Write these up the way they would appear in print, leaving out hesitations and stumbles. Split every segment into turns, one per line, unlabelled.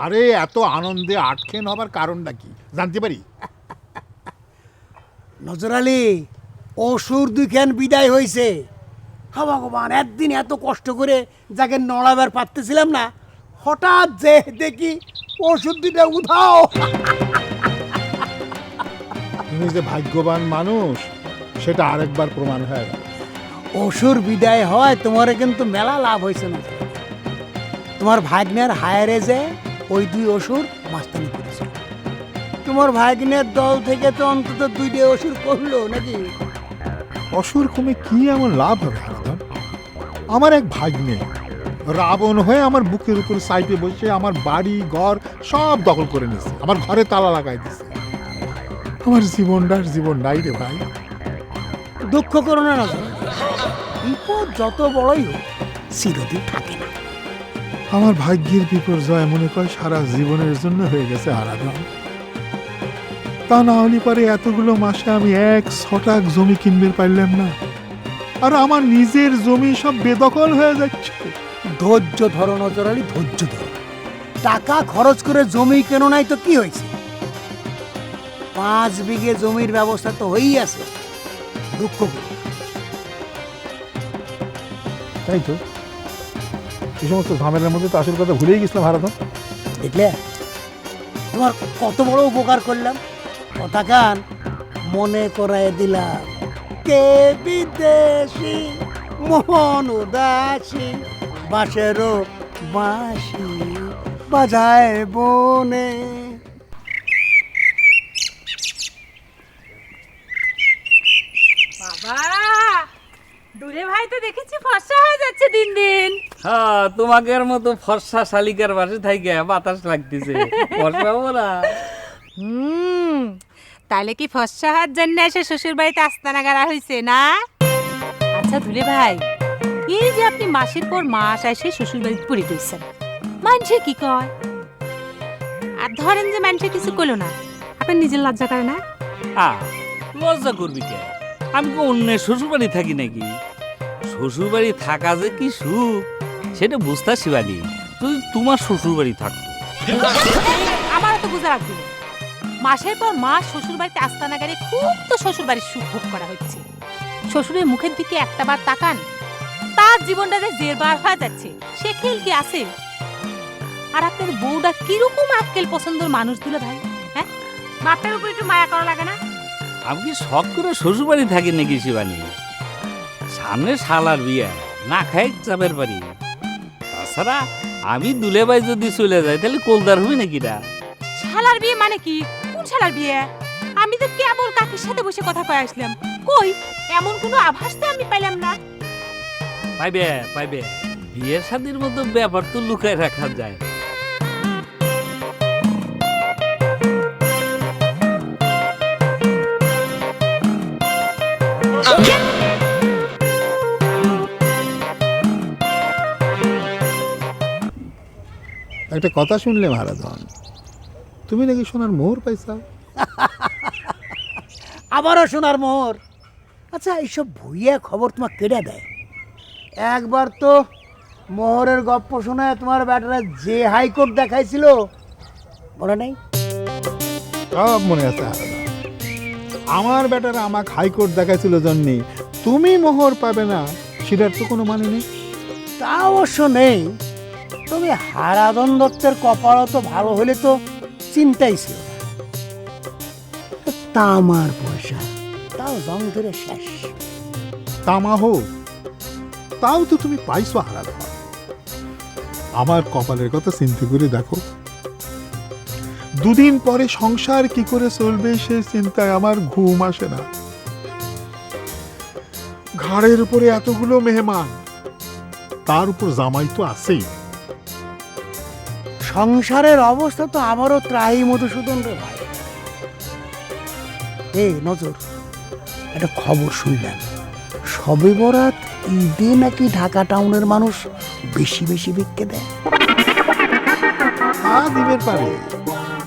আরে এত আনন্দে আটকেন হবার কারণটা কি জানতে পারি?
নজর আলী, অসুর দুইখান বিদায় হয়েছে। হা ভগবান, একদিন এত কষ্ট করে যাকে নড়াবার পারতেছিলাম না, হঠাৎ যে দেখি ওষুধ দুইটা উধাও।
তুমি যে ভাগ্যবান মানুষ সেটা আরেকবার প্রমাণ হয়ে গেল।
অসুর বিদায় হয় তোমার কিন্তু মেলা লাভ হয়েছে না। তোমার ভাগ্নের হায়ারে যে ওই দুই অসুর মাস্তানি করেছে। তোমার ভাগ্নের দল থেকে তো অন্তত দুইটা অসুর করলো নাকি?
অসুর কমে কি এমন লাভ হবে হারাধন? আমার এক ভাগ্নে রাবণ হয়ে আমার বুকের উপর সাইডে বসে আমার বাড়ি ঘর সব দখল করে নিয়েছে, আমার ঘরে তালা লাগাই দিছে। আমার জীবনটার জীবন নাই রে ভাই।
দুঃখ করো না নজর, বিপদ যত বড়ই হোক চিরদিন থাকে না।
আমার ভাগ্যের বিপর্যয় মনে করে সারা জীবনের জন্য হয়ে গেছে আরাধন। তা না হলে পরে এতগুলো মাসে আমি 1 শতাক জমি কিনতে পারলাম না, আর আমার নিজের জমি সব বেদখল হয়ে যাচ্ছে।
ধৈর্য ধরো নজর আলী, ধৈর্য ধরো। টাকা খরচ করে জমি কেন নাই তো কি হয়েছে? 5 বিঘে জমির ব্যবস্থা তো হয়েই আছে। দুঃখ করো।
তাই তো, এই সমস্ত ঝামেলার মধ্যে তো আসল কথা ভুলেই গেছিলাম হারাধন।
দেখলে তোমার কত বড় উপকার করলাম, কথা কান মনে করায় দিলাম। কে বিদেশি মোহন উদাসী, বাঁশেরও বাঁশি বাজায় বনে।
বাবা, দুলে ভাই তো দেখেছি ফর্সা হয়ে যাচ্ছে দিন দিন।
হ্যাঁ, তোমাদের মতো ফর্সা শালিকার পাশে থাইকে বাতাস লাগতেছে, ফর্সা হবো না?
তাহলে কি ফর্সা হওয়ার জন্য এসে শ্বশুর বাড়িতে আস্তানা গাড়া হয়েছে না? আচ্ছা দুলে ভাই, এই যে আপনি মাসের পর মাস এসে শ্বশুর বাড়িতে পড়ে রয়েছেন, মানুষে কি কয়? আর ধরেন যে মানুষে কিছু করলো না, আপনার নিজের লজ্জা করে না?
লজ্জা করবি কে? আমি কি অন্যের শ্বশুর বাড়ি থাকি নাকি? শ্বশুর বাড়ি থাকা যে কি সুখ সেটা বুঝতে শিবানি, তুই তোমার শ্বশুর বাড়ি থাকতো।
আমারও তো বুঝা লাগবে। মাসের পর মাস শ্বশুর বাড়িতে আস্তানা গাড়ি খুব তো শ্বশুর বাড়ির সুখ ভোগ করা হচ্ছে। শ্বশুরের মুখের দিকে একটা বার তাকান, তার জীবনটা যে জেরবার হয়ে যাচ্ছে, সে খেল কি আছে? আর আপনার বউটা কিরকম আক্কেল পছন্দের মানুষ দিল ভাই, হ্যাঁ? বাপটার উপর একটু মায়া করা লাগে না?
আমি কি শখ করে শ্বশুর বাড়ি থাকি নাকি শিবানী? সামনে শালার বিয়ে, না খাই চাপের বাড়ি। তাছাড়া আমি দুলে ভাই যদি চলে যাই তাহলে কোলদার হবে নাকি?
শালার বিয়ে মানে কি? কোন শালার বিয়ে? আমি তো কেবল কাকির সাথে বসে কথা কয়ে আসলাম, কই এমন কোনো আভাস তো আমি পাইলাম না।
পাইবে পাইবে, বিয়ের শাদীর মতো ব্যাপার তো লুকায় রাখা যায়।
একটা কথা শুনলে হারাধন, তুমি নাকি সোনার মোহর পাইছা?
আবারও সোনার মোহর? আচ্ছা, এইসব ভুইয়া খবর তোমার কেটে দেয়? একবার তো মোহরের গপ্প শোনায় তোমার ব্যাটারা যে হাইকোর্ট দেখাইছিল, মনে নেই?
সব মনে আছে হারাধন। আমার বেটারা আমাকে হাইকোর্ট দেখাইছিল জন্যে তুমি মোহর পাবে না সেটার তো কোনো মানে নেই।
তা অবশ্য নেই, তবে হারাধন দত্তের কপালও তো ভালো হলে তো চিন্তাই ছিল না। তা আমার পয়সা তাও জং ধরে শেষ।
তামা হোক, তাও তো তুমি পাইছো হারাধন। আমার কপালের কথা চিন্তা করে দেখো, দুদিন পরে সংসার কি করে চলবে সে চিন্তায় আমার ঘুম আসে না। ঘাড়ের উপরে এতগুলো মেহমান, তার উপর জামাই তো আছেই।
সংসারের অবস্থা তো আমারও ত্রাহি মধুসূদন রে ভাই। এই নজর, একটা খবর শুনলাম, সবে বরাত ঈদে নাকি ঢাকা টাউনের মানুষ বেশি বেশি ভিক্ষে দেয়।
দিবের পারে,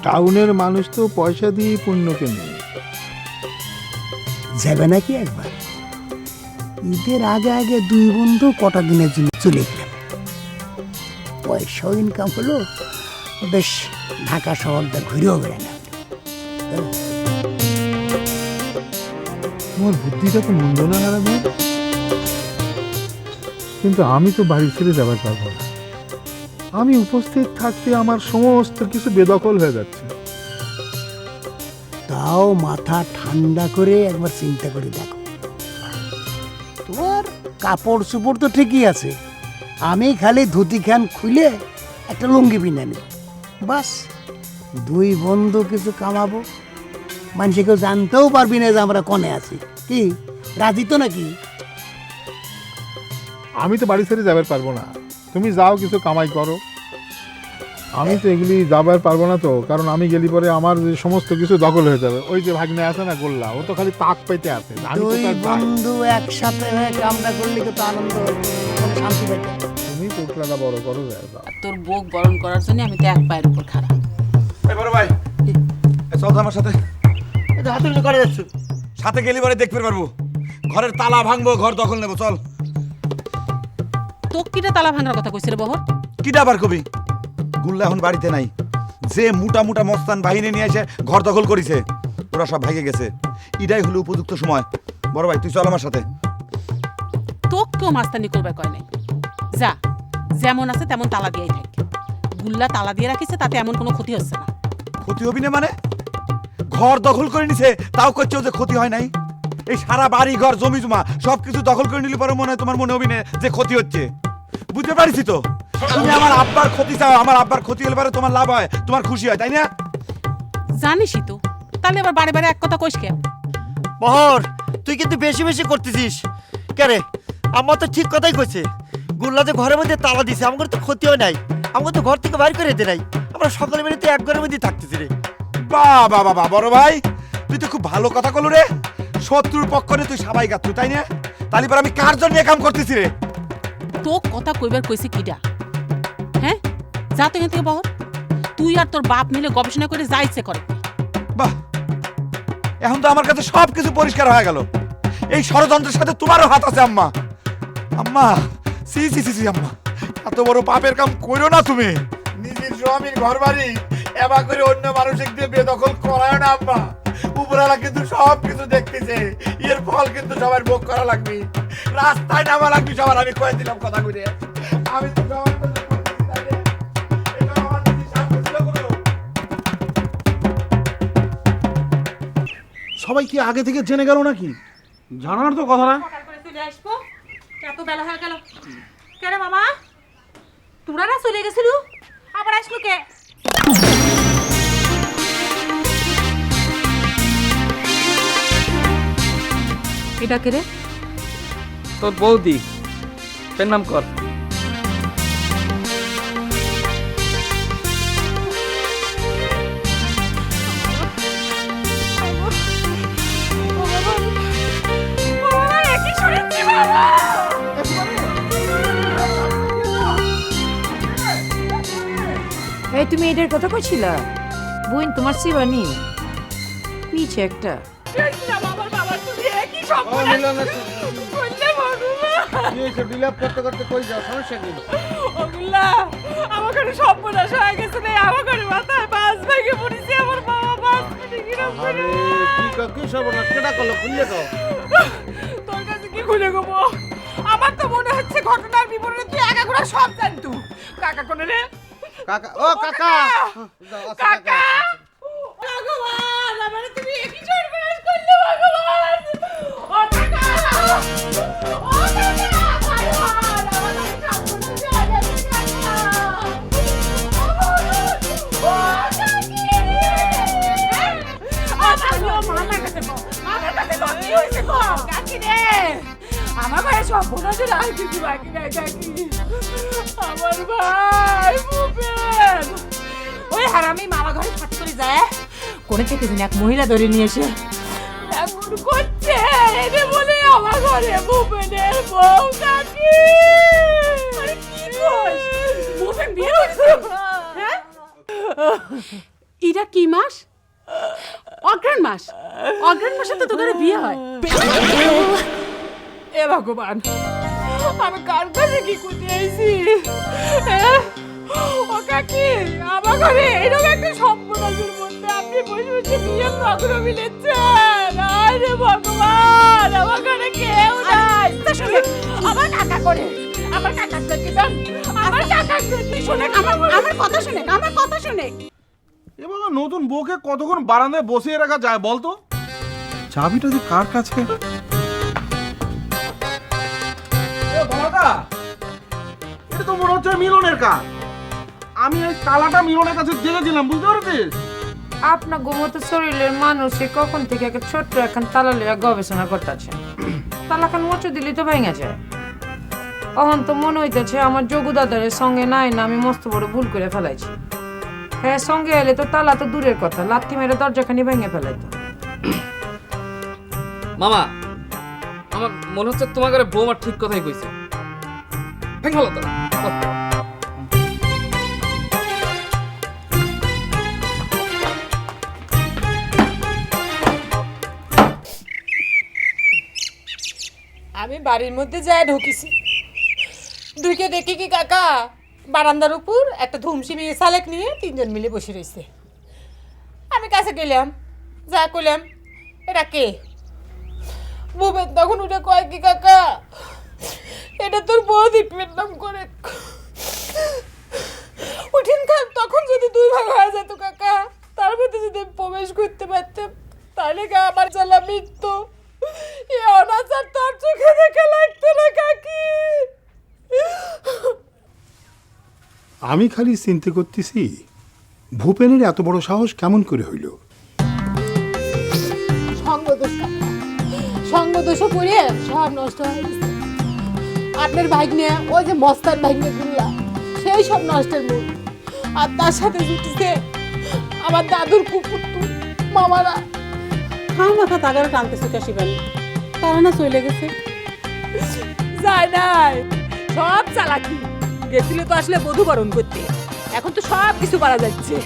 টাউনের মানুষ তো পয়সা দিয়ে পুণ্য কেনে।
যাবে নাকি একবার? ঈদের আগে আগে দুই বন্ধু কটা দিনের জন্য চলে গেলাম, পয়সাও ইনকাম হলো, বেশ ঢাকা শহরটা ঘুরেও বেড়ালাম।
তোমার বুদ্ধিটা তো মন্দ না হারাধন, কিন্তু আমি তো বাড়ি ছেড়ে যাবার পারবো না। আমি উপস্থিত থাকতে আমার সমস্ত কিছু বেদখল হয়ে যাচ্ছে।
তাও মাথা ঠান্ডা করে একবার চিন্তা করে দেখো, তোমার কাপড় চোপড় তো ঠিকই আছে, আমি খালি ধুতি খান খুলে একটা লুঙ্গি পিনে নিই, বাস দুই বন্ধু কিছু কামাবো, মানুষে কেউ জানতেও পারবি না যে আমরা কনে আছি। কি রাজি তো নাকি?
আমি তো বাড়ি ছেড়ে যাবার পারবো না, তুমি যাও কিছু কামাই করো। আমি তো এগুলি যাবার পারবো না তো, কারণ আমি গেলি পরে আমার যে সমস্ত কিছু দখল হয়ে যাবে। ওই যে ভাগ্নে আছে না গোল্লা, ও তো খালি তাক পাইতে আছে। আমি তো
দুই
তার যাই।
বন্ধু একসাথে হয়ে কামনা করলে কত আনন্দ হতো, কত শান্তি পেত।
তুমি পোটলাটা বড় করো, যাও।
তোর বুক বরণ করার জন্য আমি তো এক পায়ের উপর খাড়া।
এই বড় ভাই, চল তো আমার সাথে।
হাতুড়ি করে যাচ্ছ?
সাথে গেলি পরে দেখতে পারবো, ঘরের তালা ভাঙবো, ঘর দখল নেবো, চল।
তো কিটা তালা ভাঙার কথা কইছিল বহর?
কিটা আবার কবি? গুল্লা এখন বাড়িতে নাই, যে মোটা মোটা মস্তান বাহিনী নিয়ে এসে ঘর দখল করেছে, ওরা সব ভাগে গেছে। এটাই হলো উপযুক্ত সময়। বড় ভাই তুই চল আমার সাথে।
তো কেউ মাস্তানি করবে কয় নাই। যা, যেমন আছে তেমন তালা দিয়েই থাক। গুল্লা তালা দিয়ে রাখিছে, তাতে এমন কোনো ক্ষতি হচ্ছে না।
ক্ষতি হবি না মানে? ঘর দখল করে নিছে, তাও করছে যে ক্ষতি হয় নাই? এই সারা বাড়ি ঘর জমি জমা সবকিছু দখল করে নিলে পরে মনে হয় তোমার মনে হবি না যে ক্ষতি হচ্ছে? বুঝতে পারছি তো, তুমি আমার আব্বার ক্ষতি চাও, আমার আব্বার ক্ষতি হলে পরে তোমার লাভ হয়, তোমার খুশি হয়, তাই না?
জানিসই তো, তাহলে আবার বারে বারে এক কথা কইস কেন?
বহর, তুই কিন্তু বেশি বেশি করতেছিস। কেরে, আমার তো ঠিক কথাই কইছে। গুল্লা যে ঘরের মধ্যে তালা দিছে, আমার তো ক্ষতিও নাই, আমাকে তো ঘর থেকে বাইর করে দিতে নাই। আমরা সকালে বেরিয়ে এক ঘরের মধ্যে থাকতেছি রে।
বাহ বাহ বাহ, বড় ভাই তুই তো খুব ভালো কথা কলু রে। শত্রুর পক্ষ নিয়ে তুই সবাই গাচ্ছু, তাই না? তাহলে পর আমি কার জন্য কাম করতেছি রে?
তো কথা কইবার কইছে কিডা? হ্যাঁ, যা তো এখান থেকে বহর। তুই আর তোর বাপ মিলে গবেষণা করে যা ইচ্ছে করে।
বাহ, এখন তো আমার কাছে সব কিছু পরিষ্কার হয়ে গেল। এই ষড়যন্ত্রের সাথে তোমারও হাত আছে আম্মা। আম্মা, সি সি সি সি আম্মা, এত বড় পাপের কাম করো না তুমি। নিজের স্বামীর ঘর বাড়ি এবার করে অন্য মানুষের দিয়ে বেদখল করায় না আম্মা। উপরালা কিন্তু সব কিছু দেখতেছে, এর ফল কিন্তু সবার ভোগ করা লাগবে, রাস্তায় নামা লাগবে সবার। আমি কয়ে দিলাম কথা কইরে, আমি তো সবার কথা বলতেছি, তাই না? এটা আমার নিজের সামনে ছিল কোনো।
সবাই কি আগে থেকে জেনে গেল নাকি? জানার তো কথা না।
সকাল করে চলে আসবো, এত বেলা হয়ে গেল কেন মামা? তোরা না চলে গেছিল, আবার আসলো কে? এটা কে রে?
তোর বৌদি, প্রণাম কর।
এই তুমি এটার কথা কইছিলা? বোন তোমার শিবানী পিছে একটা
তোর কাছে কি খুলে গো? আমার তো মনে হচ্ছে ঘটনার বিবরণে তুই একা ঘোড়া সব জানতু। কাকা কোনে রে?
কাকা, ও কাকা,
কাকা! ভগবান, আমারে তুমি একই সর্বনাশ করলে ভগবান! ও কাকা! ও কাকা! ভগবান, আমারে সর্বনাশ হয়ে গেছে কাকা! ও কাকি! ও কাকি, ও মামার কাছে গো! মামার কাছে গো! কি হয়েছে গো? কাকি রে! আমার ভাইয়ের সর্বনাশের আর কিছু বাকি নাই কাকি। আমার ভাই ভূপেন ওই হারামি মামা ঘরে ফাটি করে যায়, কোনে থেকে দিন এক মহিলা ধরে নিয়ে এসে এমন করছে এনে বলে আমার ঘরে ভূপেনের বউ কাকি। আরে কি কইস? ভূপেন বিয়ে হয়েছে? হ্যাঁ, এটা কি মাস? অগ্রহণ মাস। অগ্রহণ মাসে তো তোদের বিয়ে হয়। এ ভগবান, আমি কার কাছে কি করতে আইছি? ও
কাকি আমার ঘরে এরকম একটা সম্পদের মধ্যে আপনি বসে বসে বিয়ে নগর মিলেছেন। আরে ভগবান, আমার ঘরে কেউ নাই। আমার কাকা করে, আমার কাকা কি জান, আমার কাকা কি শুনে, আমার কথা শুনে, আমার কথা শুনে।
এ বাবা, নতুন বউকে কতক্ষণ বারান্দায় বসিয়ে রাখা যায় বলতো? চাবিটা যে কার কাছে? এটা তো মনে হচ্ছে মিলনের কাজ। আমি এই তালাটা মিলনের কাছে দেখেছিলাম, বুঝতে পেরেছিস?
আপনার গোমত শরীরের মানুষে কখন থেকে একটা ছোট্ট এখন তালা লিয়া গবেষণা করতেছে। তালাখান মোচু দিলি তো ভেঙে যায়। অহন তো মনে হইতেছে আমার যোগু দাদারের সঙ্গে নাই না, আমি মস্ত বড় ভুল করে ফেলাইছি। হ্যাঁ, সঙ্গে এলে তো তালা তো দূরের কথা, লাথি মেরে দরজাখানি ভেঙে ফেলাইতো।
মামা, আমার মনে হচ্ছে তোমার ঘরে বৌমা ঠিক কথাই কইছে। ভেঙে ফেলো তো।
আমি বাড়ির মধ্যে যাই ঢুকিছি, ঢুকে দেখি কি কাকা বারান্দার উপর একটা ধুমসি মেয়ে সালেক নিয়ে তিনজন মিলে বসে রয়েছে। আমি কাছে গেলাম, যা করলাম, এটা কে? বুবেন তখন উঠে কয় কি কাকা, এটা তোর বৌদি পেট নাম করে। উঠিন খান, তখন যদি দুই ভাগ হয়ে যেত কাকা, তার মধ্যে যদি প্রবেশ করতে পারতাম, তাহলে আমার জ্বালা মিটতো। এ অনাচার তোর চোখে দেখে লাগতো না কাকি।
আমি খালি চিন্তা করতেছি ভূপেনের এত বড় সাহস কেমন করে হইল?
সঙ্গদোষ কাকা, সঙ্গদোষে পড়ে সব নষ্ট হয়ে গেছে। আপনার ভাগ্নে, ওই যে মস্তান ভাগ্নে গুল্লা, সেই সব নষ্টের মূল। আর তার সাথে জুটেছে আমার দাদুর কুকুরটু মামারা।
মাথা তাগারে টানতেছো কে শিবানী? তারা না চলে গেছে।
যায় নাই, সব চালাকি। গেছিল তো আসলে বধূবরণ করতে, এখন তো সব কিছু করা যাচ্ছে।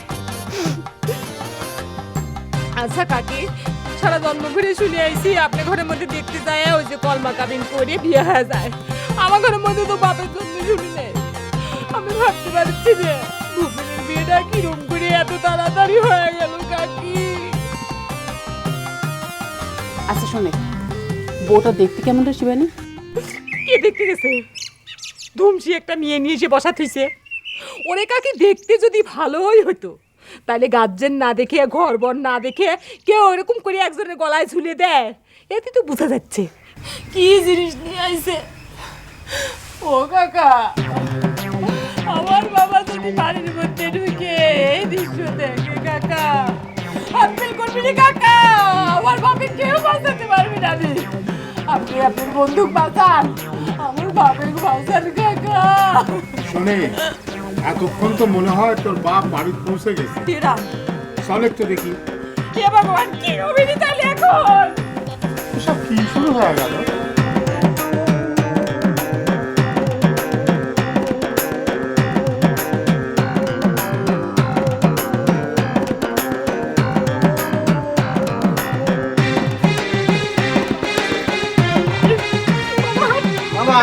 আচ্ছা কাকি, সারা জন্ম ঘুরে শুনে আইছি আপনার ঘরের মধ্যে দেখতে যায় ওই যে কলমা কাবিন করে বিয়ে হয়ে যায়। আমার ঘরের মধ্যে তো বাপের জন্য শুনি নেই। আমি ভাবতে পারছি যে ভূপেনের বিয়েটা কিরম করে এত তাড়াতাড়ি হয়ে গেল কাকি।
আচ্ছা শোনে, বউটা দেখতে কেমন রে শিবানী?
কে দেখতে গেছে? ধুমসি একটা মেয়ে নিয়ে এসে বসা থইছে। ওরে কাকি দেখতে যদি ভালোই হতো, তাহলে গার্জেন না দেখে, ঘর বর না দেখে কেউ এরকম করে একজনের গলায় ঝুলে দেয়? এতে তো বোঝা যাচ্ছে কি জিনিস নিয়ে আইছে। ও কাকা, আমার বাবা যদি বাড়ির মধ্যে ঢুকে এই দৃশ্য দেখে কাকা, হাতফেল করবি না কাকা, আমার বাপে কেউ বাঁচাতে পারবি না। আপনি আপনার বন্দুক বাঁচান, আমার বাপের বাঁচান কাকা।
শোনে, এতক্ষণ তো মনে হয় তোর বাপ বাড়ি পৌঁছে গেছে। চল একটু দেখি।
কে ভগবান, কি অভিনী তাহলে এখন?
সব কি শুরু হয়ে গেল?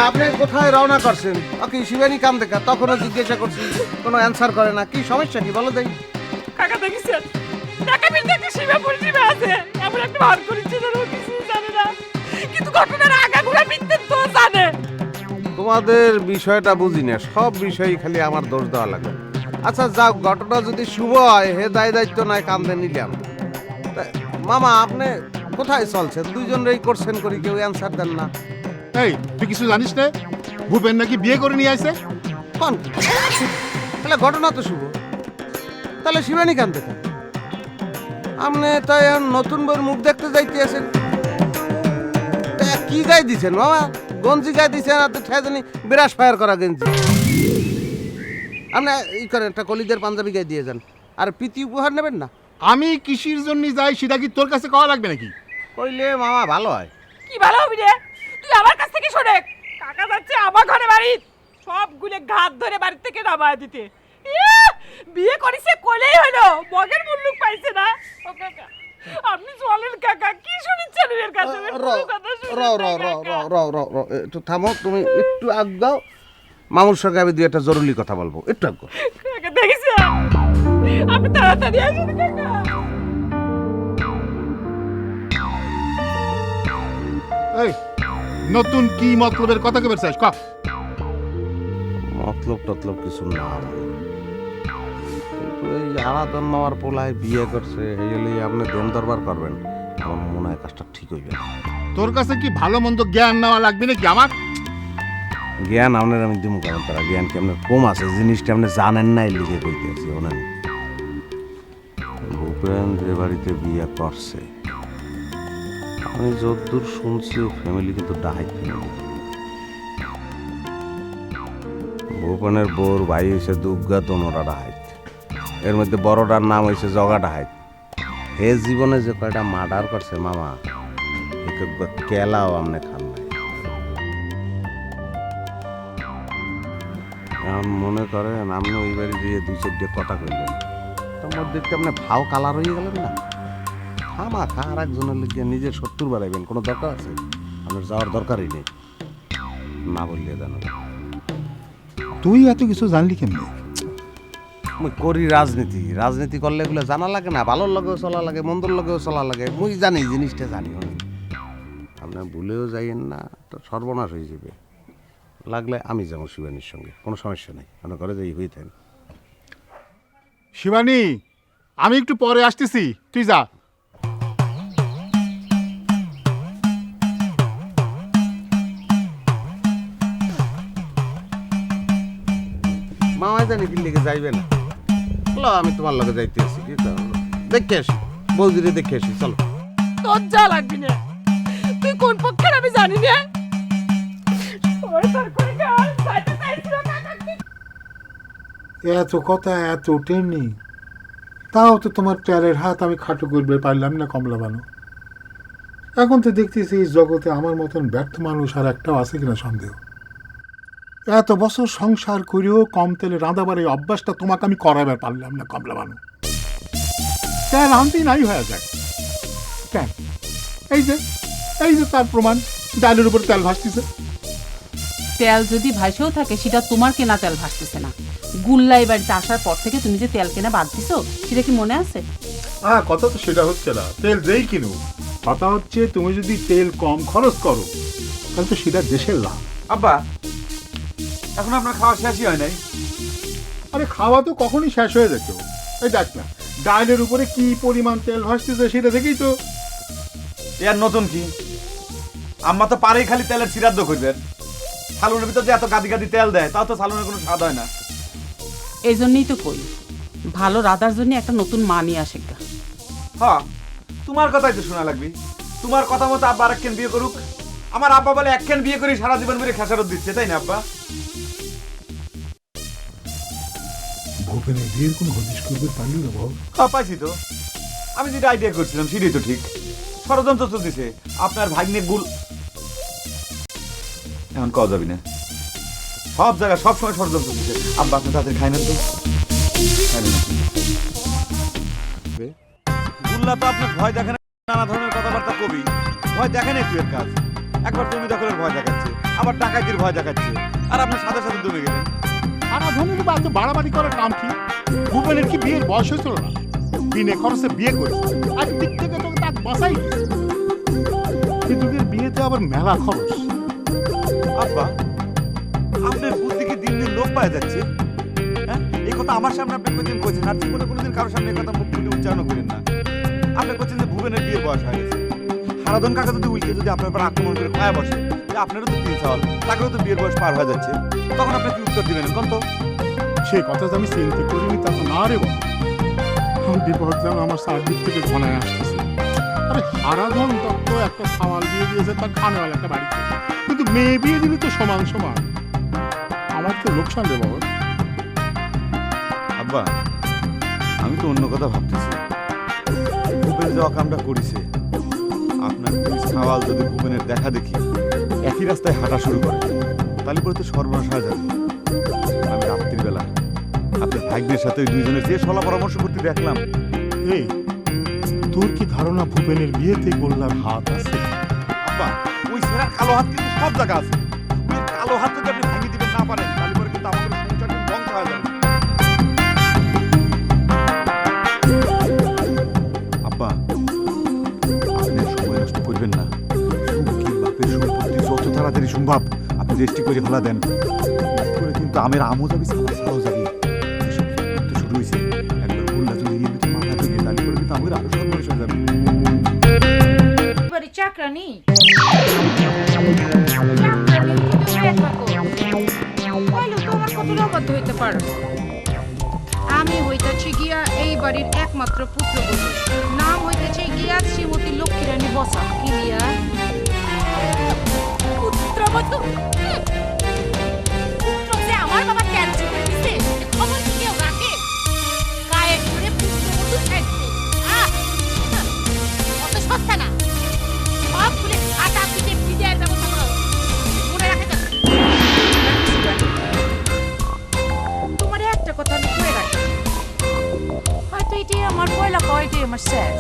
আপনি কোথায় রওনা করছেন? ওকে শিবানী কাম দেখা, তখনও জিজ্ঞাসা করছি, কোনো অ্যান্সার করে না। কি সমস্যা কি বলো দেই?
কাকা দেখেছেন টাকা মিলতে একটা সীমা পরিসীমা আছে, এমন একটা ভান করেছে যেন ও কিছু জানে না, কিন্তু ঘটনার আগাগোড়া মিথ্যে তো জানে।
তোমাদের বিষয়টা বুঝি না, সব বিষয়ই খালি আমার দোষ দেওয়া লাগে। আচ্ছা যাও, ঘটনা যদি শুভ হয় হে দায় দায়িত্ব নয় কান্দে নিলাম। মামা, আপনি কোথায় চলছেন? দুইজনেই করছেন করি, কেউ অ্যান্সার দেন না।
এই, তুই কিছু জানিস না? ভূপেন নাকি বিয়ে করে নিয়ে আসে।
কোন? তাহলে ঘটনা তো শুভ, তাহলে শিবানী কান থেকে আপনি তাই নতুন বউর মুখ দেখতে যাইতে আছেন। কি গাই দিছেন মামা? গঞ্জি গাই দিছেন, আর তো ঠেজানি বিরাস ফায়ার করা গেঞ্জি। আপনি ই করেন, একটা কলিদের পাঞ্জাবি গাই দিয়ে যান। আর প্রীতি উপহার নেবেন না?
আমি কৃষির জন্য যাই, সেটা কি তোর কাছে কওয়া লাগবে নাকি?
কইলে মামা ভালো হয়।
কি ভালো হবি রে? তুই আমার কাছ থেকে শোনে, কাকা যাচ্ছে আমার ঘরে বাড়ি, সবগুলো ঘাত ধরে বাড়ি থেকে নামায় দিতে। বিয়ে করিছে কইলেই হলো, মগের মুল্লুক পাইছে না। ও কাকা, আপনি চলেন কাকা, কি শুনেছেন এর কাছে?
একটু থামো, তুমি একটু আগাও। মামুর সঙ্গে আমি দুই একটা জরুরি কথা বলবো, একটু আগাও।
কাকা দেখেছি আপনি তাড়াতাড়ি আসুন কাকা।
এই নতুন কি মতলবের কথা কবে চাস ক
মতলব টতলব কিছু না ভাই। কিন্তু এই আরাধন মামার পোলায় বিয়ে করছে এই হলে আপনি দেন দরবার করবেন, আমার মনে হয় কাজটা ঠিক হইবে না।
তোর কাছে কি ভালো মন্দ জ্ঞান নেওয়া লাগবে নাকি আমার?
জ্ঞান আপনার আমি দিমু কেমন তারা জ্ঞান কি আপনার কম আছে, জিনিসটা আপনি জানেন না লিখে কইতে আছি। ওনার ভূপেন যে বাড়িতে বিয়ে করছে আমি যতদূর শুনছি ও ফ্যামিলি কিন্তু ডাহাই ফ্যামিলি। ভূপেনের বউর ভাই হয়েছে দুর্গা তনুরা ডাহাইত, এর মধ্যে বড়টার নাম হয়েছে জগা ডাহাইত। হে জীবনে যে কয়টা মার্ডার করছে মামা একবার কেলাও আপনি খান নাই। এখন মনে করেন আপনি ওই বাড়ি দিয়ে দুই চারটে কথা কইলেন, তার মধ্যে একটু আপনি ভাও কালার হয়ে গেলেন না। খামা খা আর একজনের লিখে নিজের শত্রুর বাড়াইবেন কোনো দরকার আছে? আপনার যাওয়ার দরকারই নেই, না বললে জানো।
তুই এত কিছু জানলি কেমনি?
মুই করি রাজনীতি, রাজনীতি করলে এগুলো জানা লাগে না, ভালোর লগেও চলা লাগে মন্দর লগেও চলা লাগে। মুই জানি জিনিসটা জানি অনেক। আপনার ভুলেও যাইয়েন না, তো সর্বনাশ হয়ে যাবে। লাগলে আমি যাবো শিবানীর সঙ্গে, কোনো সমস্যা নেই, আপনার ঘরে যাই হয়ে থাকেন।
শিবানী আমি একটু পরে আসতেছি, তুই যা।
মামাই জানি কি লেগে যাইবে না, চলো আমি তোমার লগে যাইতে আসি, দেখে আসি বৌদিরে দেখে আসি, চলো।
তোর যা লাগবি না, তুই কোন পক্ষের আমি জানি না। ওই তোর করে গাল যাইতে চাইছিল কাকা।
এত কথা এত টেনি, তাও তো তোমার প্যারের হাত আমি খাটো করবে পারলাম না কমলা বানো। এখন তো দেখতেছি এই জগতে আমার মতন ব্যর্থ মানুষ আর একটাও আছে কিনা সন্দেহ। এত বছর সংসার করেও কম তেলে রাঁধাবার এই অভ্যাসটা তোমাকে আমি করাবার পারলাম না কমলা বানো। তেল আনতেই নাই হয়ে যায় কেন? এই যে তার প্রমাণ, ডালের উপর তেল ভাসতেছে।
তেল যদি ভাসেও থাকে সেটা তোমার কেনা তেল ভাসতেছে না। গুল্লা এই বাড়িতে আসার পর থেকে তুমি যে তেল কেনা বাদ দিছো সেটা কি মনে আছে?
কথা তো সেটা হচ্ছে না, তেল যেই কিনো, কথা হচ্ছে তুমি যদি তেল কম খরচ করো তাহলে তো সেটা দেশের লাভ।
আব্বা এখন আপনার খাওয়া শেষই হয় নাই।
আরে খাওয়া তো কখনই শেষ হয়ে যেত। এই দেখ না ডালের উপরে কি পরিমাণ তেল ভাসতেছে সেটা দেখেই তো।
এর নতুন কি? আম্মা তো পারেই খালি তেলের সিরাদ্দ করবেন। সালুনের ভিতর যে এত গাদি গাদি তেল দেয় তাও তো সালুনের কোনো স্বাদ হয় না।
এই জন্যই তো কই ভালো রাধার জন্য একটা নতুন মা নিয়ে আসে গা।
হ্যাঁ তোমার কথাই তো শোনা লাগবে। তোমার কথা মতো আব্বা আরেকখান বিয়ে করুক। আমার আব্বা বলে একখান বিয়ে করি সারা জীবন মেরে খেসারত দিচ্ছে, তাই না আব্বা?
ভূপেনের বিয়ের কোনো হদিশ করবে পারলি না বাবু?
হ্যাঁ পাইছি তো। আমি যেটা আইডিয়া করছিলাম সেটাই তো ঠিক। ষড়যন্ত্র তো দিছে আপনার ভাগ্নে গুল। এখন কওয়া যাবি না, সব জায়গায় সবসময় ষড়যন্ত্র দিছে। আব্বা আপনি তাদের খাই না তো? গুল্লা তো আপনার ভয় দেখে না, নানা ধরনের কথাবার্তা কবি। ভয় দেখে না তুই এর কাজ। একবার তুমি দখলের ভয় দেখাচ্ছে, আবার ডাকাতির ভয় দেখাচ্ছে, আর আপনি সাথে সাথে দমে গেলেন।
সারা ধনের বা এত বাড়াবাড়ি করার কাম কি? ভূপেনের কি বিয়ের বয়স হয়েছিল না? বিনে খরচে বিয়ে করেছে, একদিক থেকে তোকে তাক বাঁচাই দিয়েছে। কিন্তু বিয়েতে আবার মেলা খরচ।
আব্বা আপনার বুদ্ধি কি দিন দিন লোপ পাওয়া যাচ্ছে? হ্যাঁ এই কথা আমার সামনে আপনি কোনদিন কইছেন, আর জীবনে কোনোদিন কারোর সামনে এই কথা মুখ খুলে উচ্চারণ করেন না। আপনি কইছেন যে ভুবনের বিয়ের বয়স হয়ে গেছে। হারাধন কাকা যদি উল্টে যদি আপনার উপর আক্রমণ করে খায়া বসে যে আপনারও তো 3 সাল, তাকেও তো বিয়ের বয়স পার হয়ে যাচ্ছে, তখন আপনি কি উত্তর দিবেন কোন? তো
সেই কথা যে আমি চিন্তা করিনি তা তো না রে বাবা। আমার বিপদ যেন আমার চারদিক থেকে ঘনায় আসতেছে। আরে হারাধন দত্ত একটা সামাল বিয়ে দিয়েছে তার খানেওয়ালা একটা বাড়িতে, কিন্তু মেয়ে বিয়ে দিলি তো সমান সমান। আমার তো লোকসান রে বাবা।
আব্বা আমি তো অন্য কথা ভাবতেছি। ভূপেন যে অকামটা করেছে, আপনার 2 সাওয়াল যদি ভূপেনের দেখা দেখি একই রাস্তায় হাঁটা শুরু করে তাহলে পরে তো সর্বনাশ হয়ে যাবে। আমি রাত্রির বেলা আপনার ভাগ্নের সাথে ওই দুইজনের যে সলা পরামর্শ করতে দেখলাম।
এই তোর কি ধারণা ভূপেনের বিয়েতে গোল্লার হাত আছে?
আব্বা ওই ছেঁড়ার কালো হাত কিন্তু সব জায়গা আছে। ওই কালো হাত যদি আপনি ভাঙিয়ে দিবেন না পারেন তাহলে পরে কিন্তু আমাদের সংসারটা ধ্বংস হয়ে যাবে। সম্ভব আপনি রেজিস্ট্রি করে ফেলা দেন, করে কিন্তু আমের আমও যাবি সালাও যাবি। এসব তো শুরু হয়েছে, একবার গুল্লা যদি এর ভিতরে মাথা ঢুকে তাহলে করে কিন্তু আমের আরো সব মানুষ হয়ে যাবে।
বাড়ি চাকরানি তোমার কত অবাধ্য হইতে পারো। আমি হইতেছি গিয়া এই বাড়ির একমাত্র পুত্রবধূ, নাম হইতেছে গিয়া শ্রীমতী লক্ষ্মীরানী বসা। কিলিয়া
পুত্রবধূ পুত্র যে আমার বাবা ত্যায্য করে দিছে, খবর কি কেউ রাখে? গায়ে ঘুরে পুত্রবধূ থাকবে, অত সস্তা না। সব খুলে আটা পিঠে বিদায়ের ব্যবস্থা করো, মনে রাখে তো।
তোমার একটা কথা আমি কয়ে রাখি, হয়তো এটি আমার পয়লা কয়টি আমার শেষ।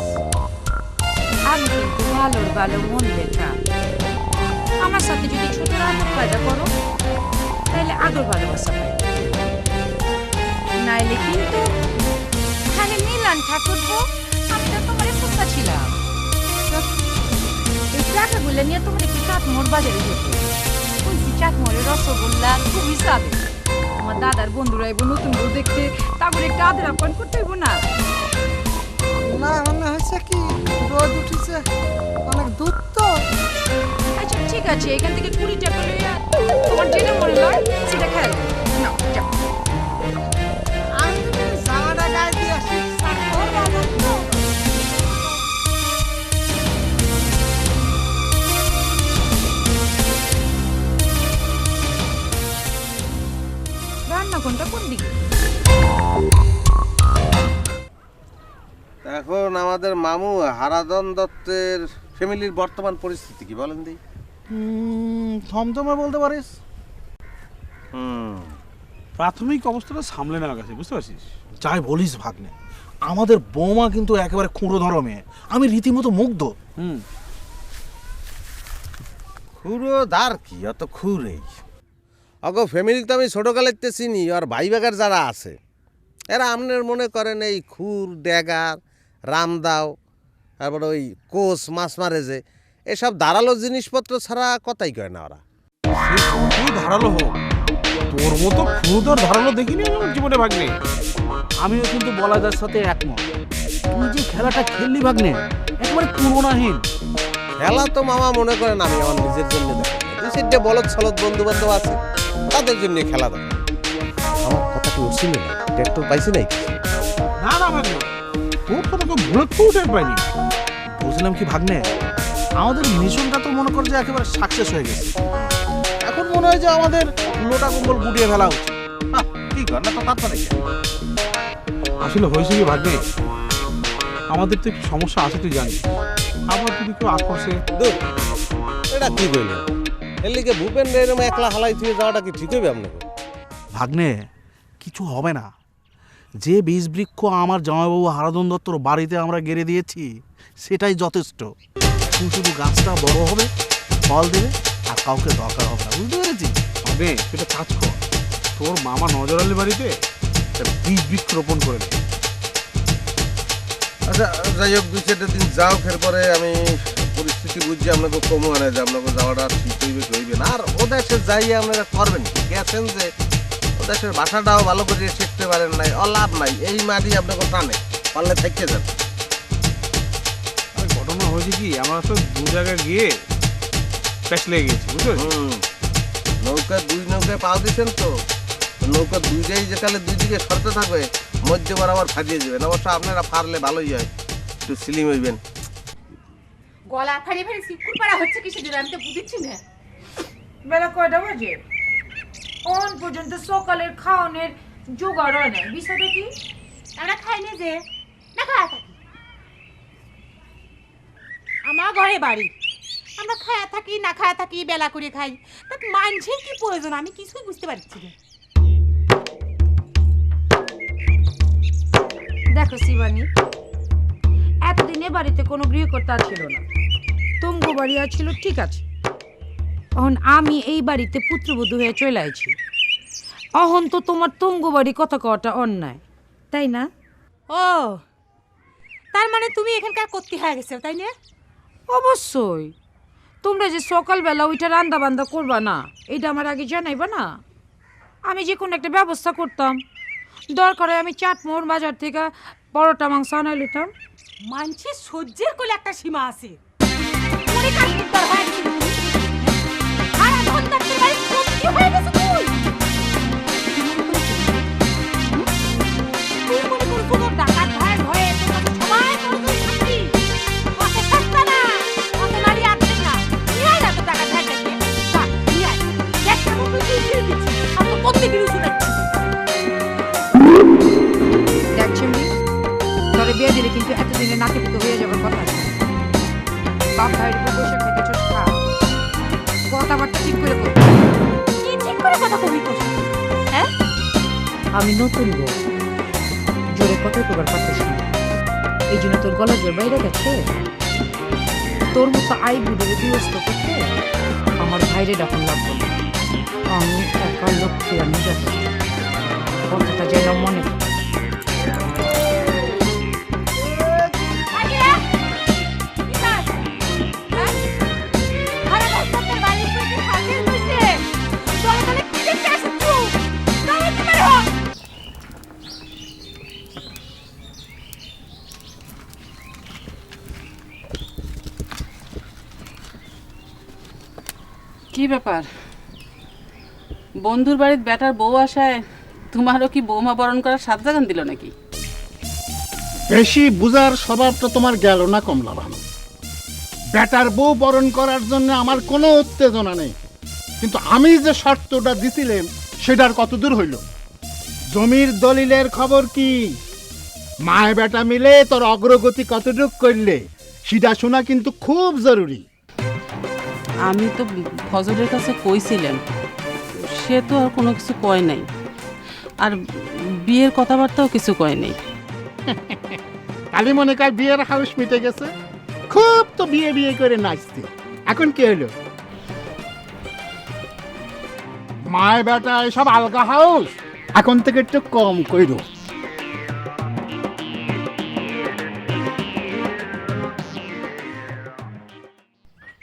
আমি কিন্তু ভালোর ভালো মন লেখা, আমার সাথে যদি ছোটরা আদর ফায়দা করো তাহলে আদর ভালোবাসা পাই, নাইলে কিন্তু খালি মিলান ঠাকুরবো। আমি তো তোমার ফুটটা ছিলাম, এই টাকাগুলো নিয়ে তোমার একটু চাটমোড় বাজারে যেত। ওই চাটমোড়ের রসগোল্লা খুবই স্বাদে। আমার দাদার বন্ধুরা এবার নতুন বউ দেখতে তারপরে একটু আদর আপ্যায়ন করতে হইব না?
না মনে হচ্ছে কি রোদ উঠেছে, অনেক দুধ তো।
আচ্ছা ঠিক আছে, এখান থেকে 20 টাকা লইয়া তোমার যেটা মনে হয় সেটা খেয়াল না।
আমি জামাটা গায়ে দিয়ে আসি, সাক্ষর বাজার তো।
রান্না কোনটা কোন দিকে?
এখন আমাদের মামু হারাধন দত্তের ফ্যামিলির বর্তমান পরিস্থিতি কি বলেন দি?
থমথমে বলতে পারিস,
হুম,
প্রাথমিক অবস্থাটা সামলে নেওয়া গেছে, বুঝতে পারছিস? যাই বলিস ভাগ্নে, আমাদের বৌমা কিন্তু একেবারে খুঁড়ো ধরো মেয়ে, আমি রীতিমতো মুগ্ধ।
খুঁড়ো দার কি অত খুঁড়েই অগো ফ্যামিলি তো আমি ছোটোকালেতে চিনি, আর ভাই বেগার যারা আছে এরা আপনার মনে করেন এই খুর ড্যাগার রামদাও, তারপরে ওই কোষ মাছ মারে যে এসব ধারালো জিনিসপত্র ছাড়া কথাই কয় না ওরা।
তুই ধারালো হোক, তোর মতো খুঁড়োধর ধারালো দেখিনি আমি আমার জীবনে ভাগ্নে। আমিও কিন্তু বলাদার সাথে একমত, তুই যে খেলাটা খেললি ভাগ্নে একেবারে তুলনাহীন।
খেলা তো মামা মনে করেন আমি আমার নিজের জন্য দেখি, দুই চারটে বলদ ছলদ বন্ধু বান্ধব আছে তাদের জন্য খেলা দেখে। আমার কথা কি উঠছিল না, ট্র্যাক্টর পাইছি নাই?
না না ভাগ্নে, তোর কথা তো ভুলে খুঁড়ে পাইনি। বুঝলাম কি ভাগ্নে, আমাদের মিশনটা তো মনে কর যে একেবারে সাকসেস হয়ে গেছে। এখন মনে হয় যে আমাদের লোটা কম্বল গুটিয়ে ফেলা উচিত।
কি কর না তো তারপরে
আসলে হয়েছে কি ভাগ্নে, আমাদের তো একটু সমস্যা আছে তুই জানিস। আবার যদি কেউ আকর্ষে
এটা কি কইলেন? এর লিগে ভূপেন্দ্র এরকম একলা হালাই থুয়ে যাওয়াটা কি ঠিক হবে আপনাকে?
ভাগ্নে কিছু হবে না, যে বীজ বৃক্ষ আমার জামাইবাবু হারাধন দত্তর বাড়িতে আমরা গেড়ে দিয়েছি সেটাই যথেষ্ট। তুই শুধু গাছটা বড় হবে, ফল দেবে, আর কাউকে দরকার হবে না, বুঝতে পেরেছিস? হবে সেটা কাজ কর, তোর মামা নজর আলী বাড়িতে একটা বীজ বৃক্ষ রোপণ করে দে।
আচ্ছা যাই হোক, দুই চারটে দিন যাও, এরপরে আমি পরিস্থিতি বুঝছি আপনাকে কমও আনে যে আপনাকে যাওয়াটা ঠিক হইবে কি হইবে না। আর ও দেশে যাই আপনারা করবেন কি, গেছেন যে ও দেশের ভাষাটাও ভালো করে শিখতে পারেন নাই, লাভ নাই, এই মাটি আপনাকে টানে, পারলে থেকে যান।
আর ঘটনা হয়েছে কি, আমরা তো দু জায়গায় গিয়ে প্যাচ লেগে গেছি, বুঝতে পেরেছিস?
নৌকা দুই নৌকায় পাও দিচ্ছেন তো, নৌকা দুইটাই যেকালে দুই দিকে সরতে থাকবে, মধ্যে বরাবর ফাটিয়ে যাবেন। অবশ্য আপনারা পারলে ভালোই হয়, একটু সিলিম হইবেন।
গলা ফাড়ি ফাড়ি সিকুর পাড়া হচ্ছে কি সেটা আমি তো বুঝছি না।
বেলা কয়টা বাজে? অন পর্যন্ত সকালের খাওয়ানোর জোগাড় হয় না, বিষয়টা কি?
আমরা খাই না যে, না খাওয়া থাকি। আমার ঘরে বাড়ি, আমরা খায়া থাকি না খায়া থাকি, বেলা করে খাই, তা মানুষের কি প্রয়োজন আমি কিছুই বুঝতে পারছি না।
দেখো শিবানী, এতদিনে বাড়িতে কোনো গৃহকর্তা ছিল না, তুঙ্গ বাড়ি ছিল, ঠিক আছে। এখন আমি এই বাড়িতে পুত্রবধূ হয়ে চলে আইছি, এখন তো তোমার তুঙ্গ বাড়ি কথা কওয়াটা অন্যায়, তাই না?
ও তার মানে তুমি এখানকার কর্তি হয়ে গেছো, তাই না?
অবশ্যই, তোমরা যে সকালবেলা ওইটা রান্দা বান্দা করবা না, এটা আমার আগে জানাইবা না? আমি যে কোনো একটা ব্যবস্থা করতাম। দরকার হয় আমি চাটমোহর বাজার থেকে পরোটা মাংস আনাই লইতাম।
মানুষের সহ্যের কোলে একটা সীমা আছে। মনে কাজ করতে হয় কি? আর এখন ডাক্তার বাড়ি সত্যি হয়ে গেছে তুই। তুই মনে করছিস তোর ডাকাত ভাই ভয়ে তোর সবাই করছিস থাকি। কত সস্তা না, কত নারী আছে না। নিয়ে আয় না তো ডাকাত ভাইটাকে। যা, নিয়ে আয়। দেখ কেমন তুই দিয়ে দিচ্ছিস। আর তো প্রত্যেক দিন শুনাচ্ছিস।
দেখ চিমনি, তোরে বিয়ে দিলে কিন্তু এতদিনে নাকে পুতো হয়ে যাবার কথা আছে। বাপ ভাইয়ের উপর বসে খেতেছ খা, কথাবার্তা ঠিক করে কর।
কি ঠিক করে কথা কবি তোর? হ্যাঁ?
আমি নতুন বউ, জোরে কথাই কবার পারতেছি না। এই জন্য তোর গলা জোর বাইরে গেছে। তোর মতো আই বুড়ে বিরস্ত করতে আমার ভাইরে ডাকুন লাগবে না। আমি একা লক্ষ্মী আমি যাবো, কথাটা যেন মনে থাকে।
কি ব্যাপার, বন্ধুর বাড়ির বেটার বউ আসায় তোমারও কি বৌমা বরণ করার সাত জাগান দিল নাকি?
বেশি বুঝার স্বভাবটা তোমার গেল না কমলা ভানু। বেটার বউ বরণ করার জন্য আমার কোনো উত্তেজনা নেই, কিন্তু আমি যে শর্তটা দিছিলাম সেটার কত দূর হইল? জমির দলিলের খবর কি? মায় বেটা মিলে তোর অগ্রগতি কতটুক করলে সেটা শোনা কিন্তু খুব জরুরি।
আমি তো ফজলের কাছে কইছিলাম, সে তো আর কোনো কিছু কয় নাই, আর বিয়ের কথাবার্তাও কিছু কয় নাই।
কালি মনে কর বিয়ের হাউস মিটে গেছে, খুব তো বিয়ে বিয়ে করে নাচতে। এখন কি হলো? মায় বেটা এসব আলগা হাউস এখন থেকে একটু কম কইরো।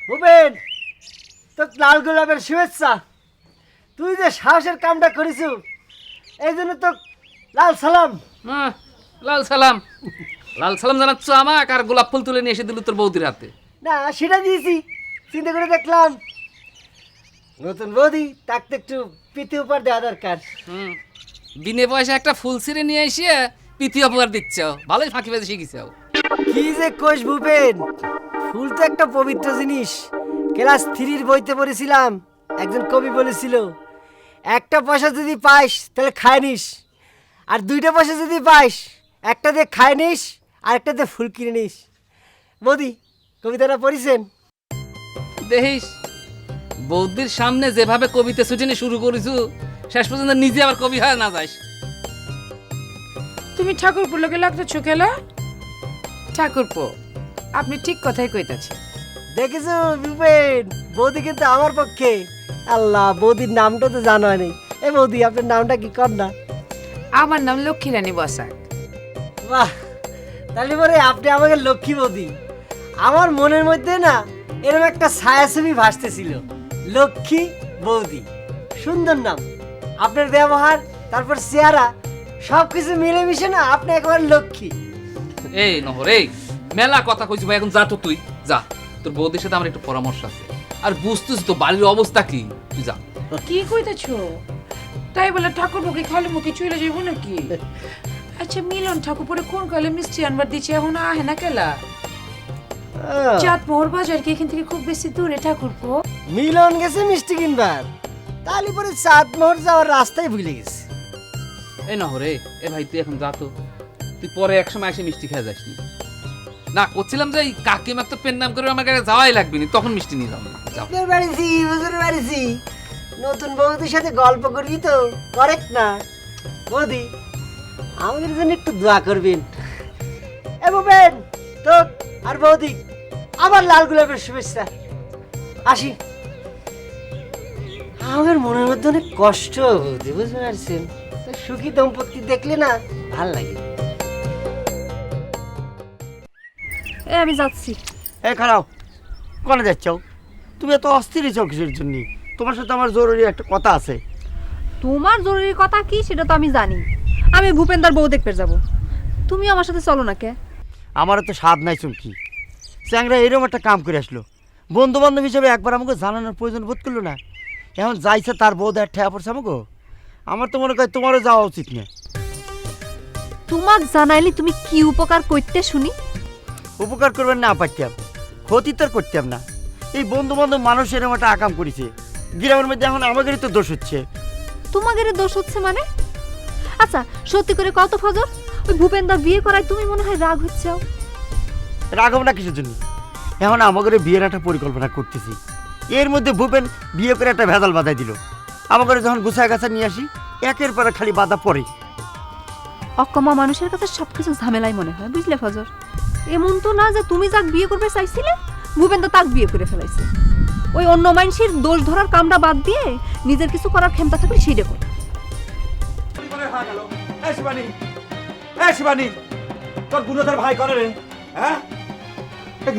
ভূপেন, তো লাল গোলাপের শুভেচ্ছা। তুই যে সাহসের কামটা করিস এই জন্য তো লাল সালাম।
লাল সালাম, লাল সালাম জানাচ্ছ আমাকে, আর গোলাপ ফুল তুলে নিয়ে এসে দিল তোর বৌদির হাতে।
না, সেটা দিয়েছি, চিন্তা করে দেখলাম নতুন বৌদি, তাকে তো একটু প্রীতি উপহার দেওয়া দরকার।
বিনে পয়সা একটা ফুল ছিঁড়ে নিয়ে এসে প্রীতি উপহার দিচ্ছ, ভালোই ফাঁকি বাজে শিখিছ।
কি যে কোষ ভূপেন, ফুল তো একটা পবিত্র জিনিস। ক্লাস 3-র বইতে পড়েছিলাম, একজন কবি বলেছিল, একটা পয়সা যদি পাইস তাহলে খায় নিস, আর 2টা পয়সা যদি পাইস একটা দিয়ে খায় নিস আর একটা দিয়ে ফুল কিনে নিস। বৌদি, কবিতাটা পড়িছেন?
দেখিস বৌদির সামনে যেভাবে কবিতা ছুটিনি শুরু করেছু, শেষ পর্যন্ত নিজে আবার কবি হয় না যাস।
তুমি ঠাকুরপুর লোকে লাগতেছো খেলা? ঠাকুরপো, আপনি ঠিক কথাই কইতাছেন।
দেখেছো ভূপেন, বৌদি কিন্তু আমার পক্ষে। আল্লাহ, বৌদির নামটা তো জানা নেই। এ বৌদি, আপনার নামটা কি কর না?
আমার নাম লক্ষ্মীরানী বসাক।
বাহ, তাহলে পরে আপনি আমাকে লক্ষ্মী বৌদি। আমার মনের মধ্যে না এরকম একটা ছায়াছবি ভাসতেছিল, লক্ষ্মী বৌদি। সুন্দর নাম। আপনার ব্যবহার, তারপর চেহারা, সব কিছু মিলেমিশে না আপনি একেবারে লক্ষ্মী।
এই নহর, এই মেলা কথা কইছি ভাই, এখন যা তো তুই যা, তোর বৌদির সাথে আমার একটু পরামর্শ আছে। আর বুঝতেছ তো বাড়ির অবস্থা কি, তুই যা।
কি কইতাছো? তাই বলে ঠাকুরপোকে খালি মুখে চলে যাইব নাকি? আচ্ছা, মিলন ঠাকুরপোরে কোন কালে মিষ্টি আনবার দিচ্ছে, এখন আহে না কেলা? চাঁদমোহর বাজার কি এখান থেকে খুব বেশি দূরে ঠাকুরপো?
মিলন গেছে মিষ্টি কিনবার, তাহলে পরে চাঁদমোহর যাওয়ার রাস্তায় ভুলে গেছে।
এই নহরে, এ ভাই তুই এখন যা তো, তুই পরে একসময় এসে মিষ্টি খেয়ে যাসনি। না করছিলাম যে কাকিমা তো পেন নাম করে আমার কাছে যাওয়াই লাগবে না, তখন মিষ্টি নিয়ে যাবো।
আপনার বাড়িছি, বুঝুর বাড়িছি, নতুন বৌদির সাথে গল্প করবি তো, করেক্ট না? বৌদি, আমাদের জন্য একটু দোয়া করবেন। এ ভূপেন, তো আর বৌদি, আবার লাল গোলাপের শুভেচ্ছা। আসি। আমার মনের মধ্যে অনেক কষ্ট বৌদি, বুঝতে পারছেন? তো সুখী দম্পতি দেখলে না ভাল লাগে।
এ আমি যাচ্ছি।
এ খারাপ, কোনে যাচ্ছ? তুমি এত অস্থির হয়েছ কিসের জন্য? তোমার সাথে আমার জরুরি একটা কথা আছে।
তোমার জরুরি কথা কি সেটা তো আমি জানি। আমি ভূপেন্দার বউ দেখতে যাব, তুমি আমার সাথে চলো না কে?
আমারও তো স্বাদ নাই চুমকি। চ্যাংরা এরকম একটা কাম করে আসলো, বন্ধু বান্ধব হিসেবে একবার আমাকে জানানোর প্রয়োজন বোধ করলো না। এখন যাইছে তার বউ দেয় ঠেয়া পড়ছে আমাকে। আমার তো মনে করি তোমারও যাওয়া উচিত না।
তোমাক জানাইলি তুমি কি উপকার করতে শুনি?
উপকার করবেন না পারতাম, ক্ষতি তো আর করতাম না। এই বন্ধু বান্ধব মানুষ এরকম একটা আকাম করেছে, গ্রামের মধ্যে এখন আমাদেরই তো দোষ হচ্ছে।
তোমাদের দোষ হচ্ছে মানে? আচ্ছা সত্যি করে কত ফজর, ওই ভূপেন্দার বিয়ে করায় তুমি মনে হয় রাগ হচ্ছে?
রাগব না কিসের জন্য? এখন আমাদের বিয়ের একটা পরিকল্পনা করতেছি। এর মধ্যে ভূপেন বিয়ে করে একটা ভেজাল বাধাই দিল। আমাদের যখন গুছায় গাছা নিয়ে আসি, একের পরে খালি বাধা পড়ে।
অকমা মানুষের কাছে সবকিছু ঝামেলাই মনে হয়, বুঝলে ফজর? এমন তো না যে তুমি যাক বিয়ে করবে চাইছিলে, ভূপেন্দা তাক বিয়ে করে ফেলাইছে। ওই অন্য মানুষের দোষ ধরার কামটা বাদ দিয়ে নিজের কিছু করার ক্ষমতা থাকলে সেইটা করো।
শিবানী, তোর গুণধর ভাই করে রে? হ্যাঁ,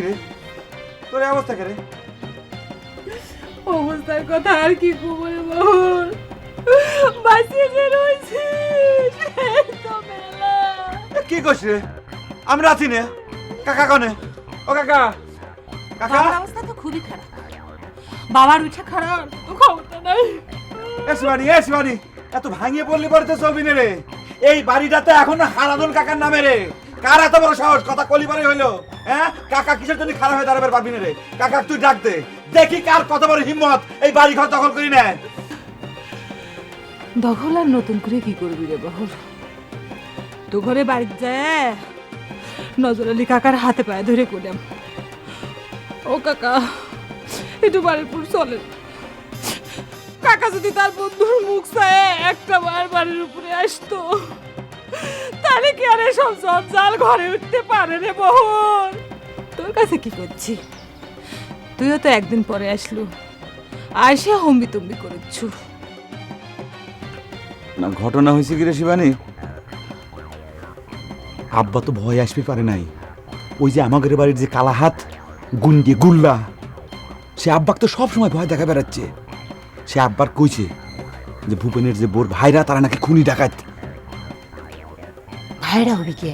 রে তোর অবস্থা কে রে?
অবস্থার কথা আর কি বলবো বাহুল, বাঁচিয়ে যে রয়েছিস এই তো মেলা।
কি করছিস রে? আমরা আছি না? কাকা কনে? ও কাকা, কাকা
বাবার অবস্থা তো খুবই খারাপ, বাবার উঠে খারাপ তো ক্ষমতা নাই।
শিবানী, এত ভাঙিয়ে পড়লি পরে তো চলবি না রে। এই বাড়িটাতে এখনো হারাধন কাকার নামে রে। কার এত বড় সাহস, কথা কলি পরে হইলো? হ্যাঁ, কাকা কিসের জন্য খারাপ হয়ে দাঁড়াবে পারবি না রে? কাকা তুই ডাক দে, দেখি কার কত বড় হিম্মত এই বাড়ি ঘর দখল করি নেয়।
দখল আর নতুন করে কি করবি রে বাহুল? তো ঘরে বাড়িতে যায় নজর আলী কাকার হাতে পায়ে ধরে করলাম, ও কাকা একটু বাড়ির পুর চলেন। কাকা যদি তার বন্ধুর মুখ চায় একটা বার বাড়ির উপরে আসতো, তাহলে কি আর এসব জঞ্জাল ঘরে উঠতে পারে রে বহন? তোর কাছে কি করছি? তুইও তো একদিন পরে আসলু, আইসে হম্বি তম্বি করেছু।
না ঘটনা হয়েছে কি রে শিবানী? আব্বা তো ভয় আসবে পারে নাই। ওই যে আমাদের বাড়ির যে কালাহাত গুন্ডি গুল্লা, সে আব্বাকে তো সবসময় ভয় দেখা বেড়াচ্ছে। সে আব্বার কইছে যে ভূপেনের যে বোর ভাইরা তারা নাকি খুনি ডাকাত।
ভাইরা হবে কে?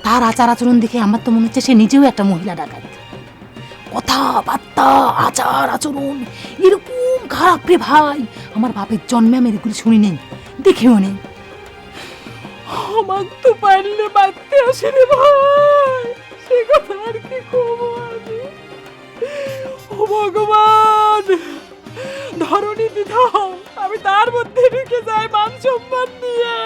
তার আচার আচরণ দেখে আমার তো মনে হচ্ছে সে নিজেও একটা মহিলা ডাকাত। কথাবার্তা, আচার আচরণ এরকম খারাপ রে ভাই, আমার বাপের জন্মে আমি এগুলি শুনি নেই, দেখেও নেই।
আমার তো পারলে বাঁচতে আসে রে ভাই, সে কথা আর কি করবো আমি? ও ভগবান, ধরণী দিদাও, আমি তার মধ্যে ঢুকে যাই মান সম্মান নিয়ে।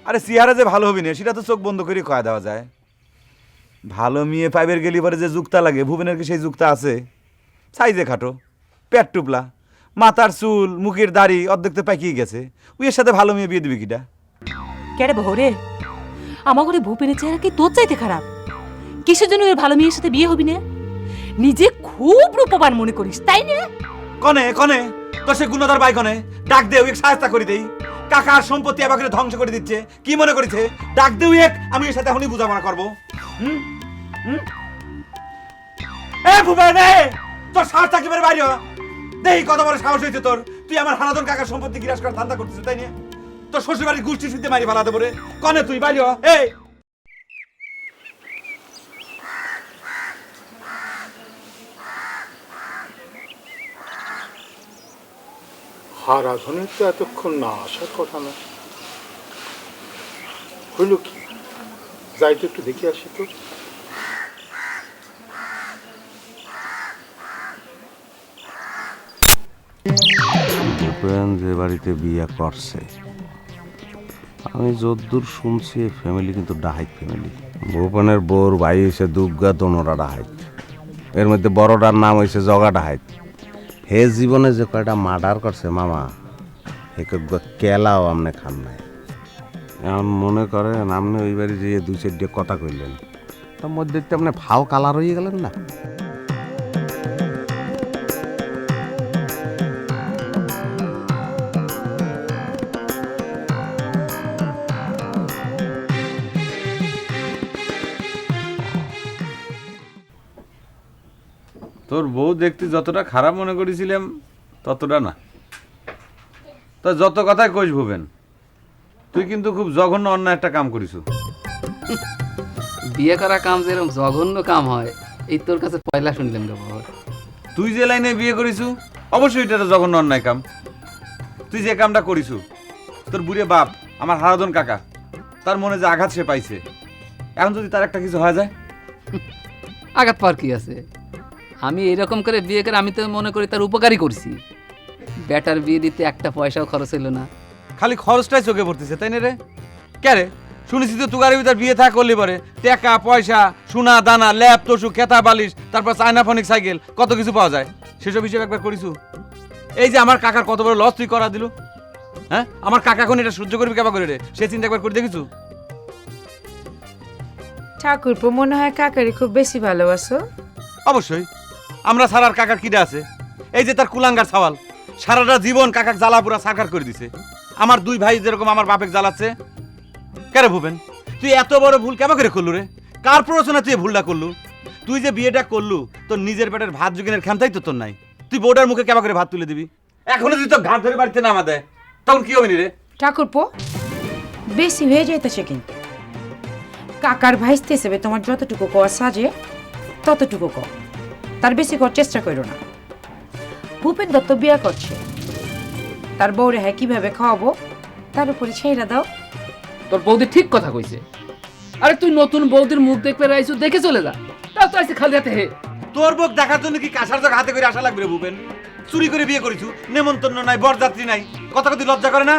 আরে সিয়ারা যে ভালো হবি না সেটা তো চোখ বন্ধ করে কয়া দেওয়া যায়। ভালো মেয়ে পাইবের গেলি পরে যে যুক্তা লাগে, ভুবনের কি সেই যুক্তা আছে? সাইজে খাটো, পেট টুপলা, মাথার চুল, মুখের দাড়ি অর্ধেকতে পাকিয়ে গেছে। উইয়ের সাথে ভালো মেয়ে বিয়ে দিবি কিটা?
কেরে বহরে, আমার ঘরে ভূপেনের চেহারা কি তোর চাইতে খারাপ? কিসের জন্য ওই ভালো মেয়ের সাথে বিয়ে হবি না? নিজে খুব রূপবান মনে করিস তাই না?
কনে কনে তোর সে গুণধর ভাই কনে? ডাক দে, উইক সাহায্য করে দেই। কাকার সম্পত্তি আমাকে ধ্বংস করে দিচ্ছে, কি মনে করেছে? ডাক দে উইক, আমি এর সাথে এখনই বোঝাপড়া করবো। এ ভূপেন, তোর সাহস থাকলে বের বাইরে হ। দেখি কত বড় সাহস হয়েছে তোর। তুই আমার হারাধন কাকার সম্পত্তি গিরাস করার ধান্দা করতেছিস তাই না? তোর শ্বশুর বাড়ির গোষ্ঠী শুদ্ধে মারি ফেলা দেবো রে। কনে তুই বাইরে হ। এই
হারাধনের তো এতক্ষণ না আসার কথা না, হইল কি? যাই তো একটু দেখে আসি তো।
ভূপেন যে বাড়িতে বিয়ে করছে, আমি যদ্দূর শুনছি ফ্যামিলি কিন্তু ডাহাইত ফ্যামিলি। ভূপেনের বোর ভাই হয়েছে দুর্গা, দোনোরা ডাহাইত। এর মধ্যে বড়টার নাম হয়েছে জগা ডাহাইত। হে জীবনে যে কয়টা মার্ডার করছে মামা, হে কেলাও আমনে খান নাই। এখন মনে করেন আপনি ওই বাড়ি যেয়ে দুই চারটে কথা কইলেন, তার মধ্যে আপনি ফাও কালার হয়ে গেলেন না? তোর বউ দেখতে যতটা খারাপ মনে করেছিলাম ততটা না। তা যত কথাই কইস ভুবেন, তুই কিন্তু খুব জঘন্য অন্যায় একটা কাম করিস।
বিয়ে করা কাম যেরকম জঘন্য কাম হয় এই তোর কাছে পয়লা শুনলাম রে বাবা।
তুই যে লাইনে বিয়ে করিসু অবশ্যই এটা একটা জঘন্য অন্যায় কাম। তুই যে কামটা করিসু, তোর বুড়ে বাপ আমার হারাধন কাকা তার মনে যে আঘাত সে পাইছে, এখন যদি তার একটা কিছু হয়ে যায়।
আঘাত পাওয়ার কি আছে? আমি এরকম করে বিয়ে করে আমি তো মনে করি তার উপকারই করছি। বেটার বিয়ে দিতে একটা পয়সাও খরচ হইল না।
খালি খরচটাই চোখে পড়তেছে, তাই না রে? কে রে, শুনেছি তো তুগারের ভিতর বিয়ে থাকা করলে পরে টাকা পয়সা সোনা দানা ল্যাপ তসু খেতা বালিশ তারপর চায়নাফনিক সাইকেল কত কিছু পাওয়া যায়। সেসব হিসেবে একবার করিসু? এই যে আমার কাকার কত বড় লস তুই করা দিল, হ্যাঁ? আমার কাকা এখন এটা সহ্য করবি কেবা করে রে? সে চিন্তা একবার করে দেখিস?
ঠাকুরপো মনে হয় কাকারি খুব বেশি ভালোবাসো।
অবশ্যই, আমরা সারার কাকার কিডা আছে? এই যে তার কুলাঙ্গার সওয়াল সারাটা জীবন কাকাক জ্বালাপুরা সাকার করে দিছে। আমার দুই ভাই যেরকম আমার বাপেক জ্বালাচ্ছে। কেন ভুবেন, তুই এত বড় ভুল কেমন করে করলু রে? কার প্ররোচনা তুই ভুলটা করলু? তুই যে বিয়েটা করলু তোর নিজের পেটের ভাত জোগানের ক্ষমতাই তো তোর নাই। তুই বউটার মুখে কেমন করে ভাত তুলে দিবি? এখনো যদি তোর ঘাট ধরে বাড়িতে নামা দেয় তখন কি হবে রে?
ঠাকুরপো বেশি হয়ে যাইতেছে কিন্তু। কাকার ভাইস্তে হিসেবে তোমার যতটুকু কওয়া সাজে ততটুকু কও, তার বেশি করার চেষ্টা করো না। ভূপেন দত্ত বিয়ে করছে, তার বউরে হ্যাঁ কিভাবে খাওয়াবো তার উপরে ছেড়ে দাও।
তোর বৌদি ঠিক কথা কইছে। আরে তুই নতুন বৌদির মুখ দেখতে রাইছু, দেখে চলে যা। তাও তো আইছে খালি হাতে হে।
তোর বউক দেখার জন্য কি কাঁসার জগ হাতে করে আসা লাগবে রে ভুবেন? চুরি করে বিয়ে করিছু, নেমন্তন্ন নাই, বরযাত্রী নাই, কথা কথা লজ্জা করে না?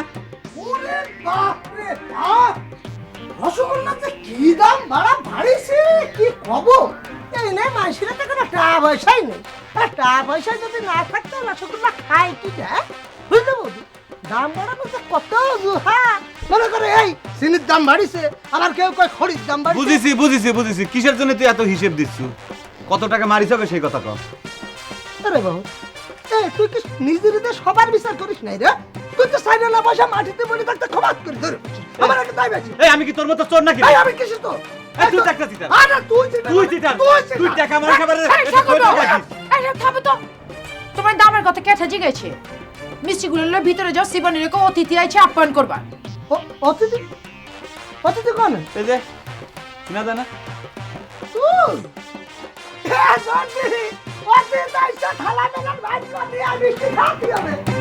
ওরে বাপ রে বাপ, রসগোল্লা যে কি দাম বাড়া বাড়িছে কি কব। এই নে মাসিরা তো কোনো টাকা পয়সাই নেই, আর টাকা পয়সা যদি না থাকতো রসগোল্লা খাই কি যায় বুঝতে বলছি। দাম বাড়ানো তো কত জুহা, মনে করে এই চিনির দাম বাড়িছে, আবার কেউ কয় খড়ির দাম বাড়িছে।
বুঝেছি বুঝেছি বুঝেছি, কিসের জন্য তুই এত হিসেব দিচ্ছু? কত টাকা মারিস হবে সেই কথা কম।
আরে বাবু এই তুই কি নিজের সবার বিচার করিস নাই রে? তুই তো সাইডে না বসে মাটিতে পড়ে থাকতে খবাত করে ধরে আমার একটা দায় আছে।
এই আমি কি তোর মতো চোর নাকি?
এই আমি কিসের তো?
এই তুই টাকা চিটার।
আরে তুই চিটার,
তুই চিটার, তুই টাকা মারিস আবার
থামো তো, তোমার দামের কথা কেটে জিগেছে। মিষ্টিগুলো ভিতরে যাও, শিবানী রেখো, অতিথি আইছে আপ্যায়ন করবা।
অতিথি অতিথি কোন?
এই যে না জানা
তুই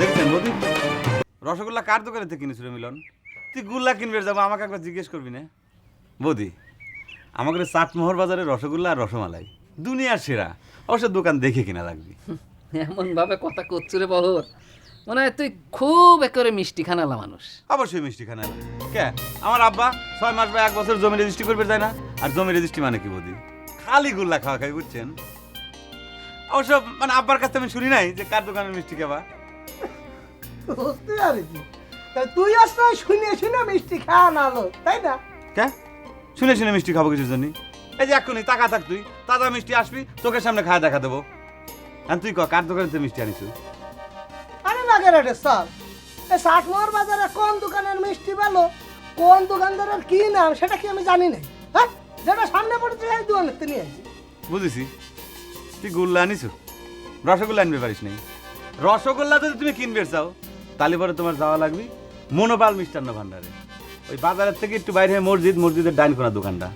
দেখছেন মোদি, রসগোল্লা কার দোকানে থেকে কিনেছিল মিলন? তুই গুল্লা কিনবে যাবো আমাকে একবার জিজ্ঞেস করবি না? বৌদি, আমাকে চাটমোহর বাজারে রসগোল্লা আর রসমালাই দুনিয়ার সেরা, অবশ্য দোকান দেখে কিনা লাগবে।
এমন ভাবে কথা করছু রে বহর, মনে হয় তুই খুব একেবারে মিষ্টি খানালা মানুষ।
অবশ্যই মিষ্টি খানা কে? আমার আব্বা 6 মাস বা 1 বছর জমি রেজিস্ট্রি করবে যায় না? আর জমি রেজিস্ট্রি মানে কি বৌদি? খালি গুল্লা খাওয়া খাই, বুঝছেন? অবশ্য মানে আব্বার কাছে আমি শুনি নাই যে কার দোকানে মিষ্টি খাবা।
তুই আসলে শুনে শুনে মিষ্টি খাওয়া নালো তাই না?
কে শুনে শুনে মিষ্টি খাবো কিছুর জন্য? এই যে এক্ষুনি টাকা থাক, তুই তাজা মিষ্টি আসবি, চোখের সামনে খাওয়া দেখা দেবো। আর তুই কার দোকানে তুই মিষ্টি আনিস?
আরে লাগে রে স্যার, এই চাটমোহর বাজারে কোন দোকানের মিষ্টি ভালো, কোন দোকানদারের কি নাম সেটা কি আমি জানি না। হ্যাঁ, যেটা সামনে পড়েছে এই দোকানে নিয়ে আসি।
বুঝেছি, তুই গুল্লা আনিস, রসগোল্লা আনবে পারিস নাই। রসগোল্লা যদি তুমি কিনবে চাও তাহলে পরে তোমার যাওয়া লাগবে মনোপাল মিষ্টান্ন ভান্ডারে। ওই বাজারের থেকে একটু বাইরে হয়ে মসজিদের ডাইন কোনা দোকানটা,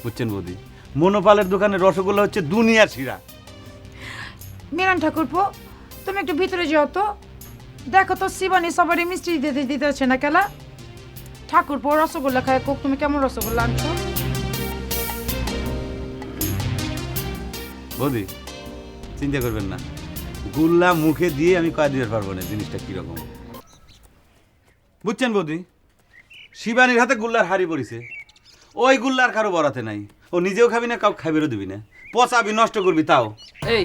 বুঝছেন বৌদি? মনোপালের দোকানে রসগোল্লা হচ্ছে দুনিয়ার শিরা।
মিরান ঠাকুরপো, তুমি একটু ভিতরে যাও তো, দেখো তো শিবানী সবারই মিষ্টি দিতে হচ্ছে না কেলা। ঠাকুরপো রসগোল্লা খায় কোক, তুমি কেমন রসগোল্লা আনছো?
বৌদি চিন্তা করবেন না, গুল্লা মুখে দিয়ে আমি কয়ে দিতে পারবো না জিনিসটা কিরকম, বুঝছেন বৌদি? শিবানীর হাতে গুল্লার হাড়ি পড়িছে, ওই গুল্লার কারো বরাতে নাই। ও নিজেও খাবি না, কাউ খাইবেরও দিবি না, পচাবি, নষ্ট করবি তাও।
এই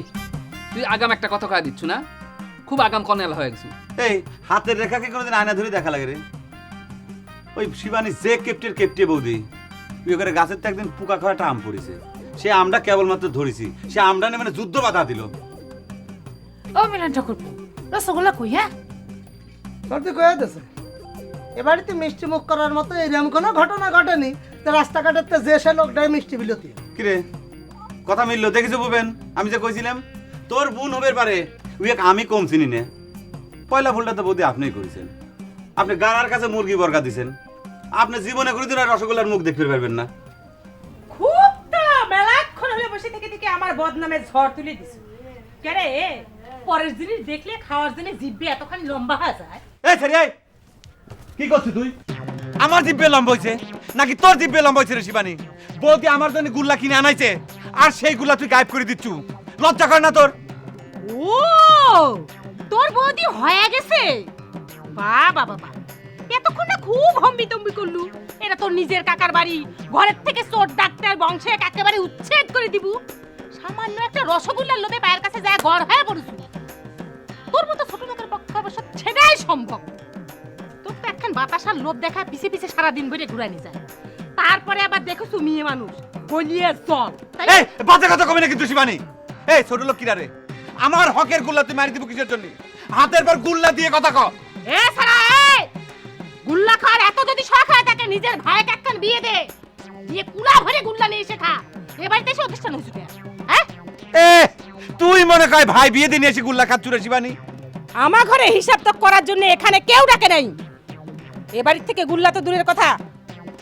তুই আগাম একটা কথা কয়ে দিচ্ছ না? খুব আগাম কনেলা হয়ে গেছি।
এই হাতের রেখাকে কোনোদিন আয়না ধরে দেখা লাগে রে? ওই শিবানী যে কেপটে বৌদি, ওই করে গাছের তো একদিন পোকা খাওয়াটা আম পড়েছে, সে আমরা কেবলমাত্র ধরেছি, সে আমরা মানে যুদ্ধ বাধা দিল।
ও মিরান ঠাকুরপো, রসগোল্লা কই? হ্যাঁ
সত্যি কয়ে দিছে, এ বাড়িতে মিষ্টি মুখ করার মতো এরকম কোনো ঘটনা ঘটেনি যে রাস্তাঘাটের যে সে লোকটাই মিষ্টি বিলতি।
কিরে কথা মিললো? দেখেছো বুবেন আমি যে কইছিলাম
তোর বোন হবে পারে উইক আমি কম চিনি না। পয়লা ভুলটা তো বৌদি আপনিই করেছেন। আপনি গাড়ার কাছে মুরগি বর্গা দিছেন। আপনি জীবনে কোনোদিন আর রসগোল্লার মুখ দেখতে পারবেন না।
খুব তো মেলাক্ষণ হলে বসে থেকে থেকে আমার বদনামের ঝড় তুলে দিছ। কে রে, পরের জিনিস দেখলে খাওয়ার জন্য জিভে এতখানি লম্বা হয়ে যায়?
এই ছেড়ে এই, কি করছিস তুই? আমার জিব্বে লম্বা হইছে নাকি তোর জিব্বে লম্বা হইছে রে শিবানী? বৌদি আমার জন্য গুল্লা কিনে আনাইছে আর সেই গুল্লা তুই গায়েব করে দিচ্ছু। লজ্জা করে না তোর?
ও, তোর বৌদি হয়ে গেছে? বাবা বাবা, এতক্ষণ না খুব হম্বিতম্বি করলু। এটা তোর নিজের কাকার বাড়ি, ঘরের থেকে চোর ডাক্তার বংশে একেবারে উচ্ছেদ করে দিব। সামান্য একটা রসগোল্লার লোভে পায়ের কাছে যায় গড় হয়ে পড়েছু। তোর মতো ছোট লোকের পক্ষে অবশ্য সেটাই সম্ভব। তোর তো একখান বাতাসার লোভ দেখা পিছে পিছে সারাদিন ধরে ঘুরানি যায়। তারপরে আবার দেখছো মেয়ে মানুষ গলিয়ে জল।
এই বাজে কথা কবি না কিন্তু শিবানী। এই ছোট লোক কিরা রে? আমার হকের গুল্লা তুই মারি দিব কিসের জন্য? হাতের পর গুল্লা দিয়ে কথা ক।
এ সারা, এই গুল্লা খাওয়ার এত যদি শখ হয় থাকে নিজের ভাইকে একখান বিয়ে দে, দিয়ে কুলা ভরে গুল্লা নিয়ে এসে খা। এ বাড়িতে এসে অনুষ্ঠান হয়েছে কেন? হ্যাঁ,
এ তুই মনে কয় ভাই বিয়ে দিয়ে নিয়ে এসে গুল্লা খাচ্ছু রে শিবানী?
আমার ঘরে হিসাব তো করার জন্য এখানে কেউ ডাকে নাই। এ বাড়ি থেকে গুল্লা তো দূরের কথা,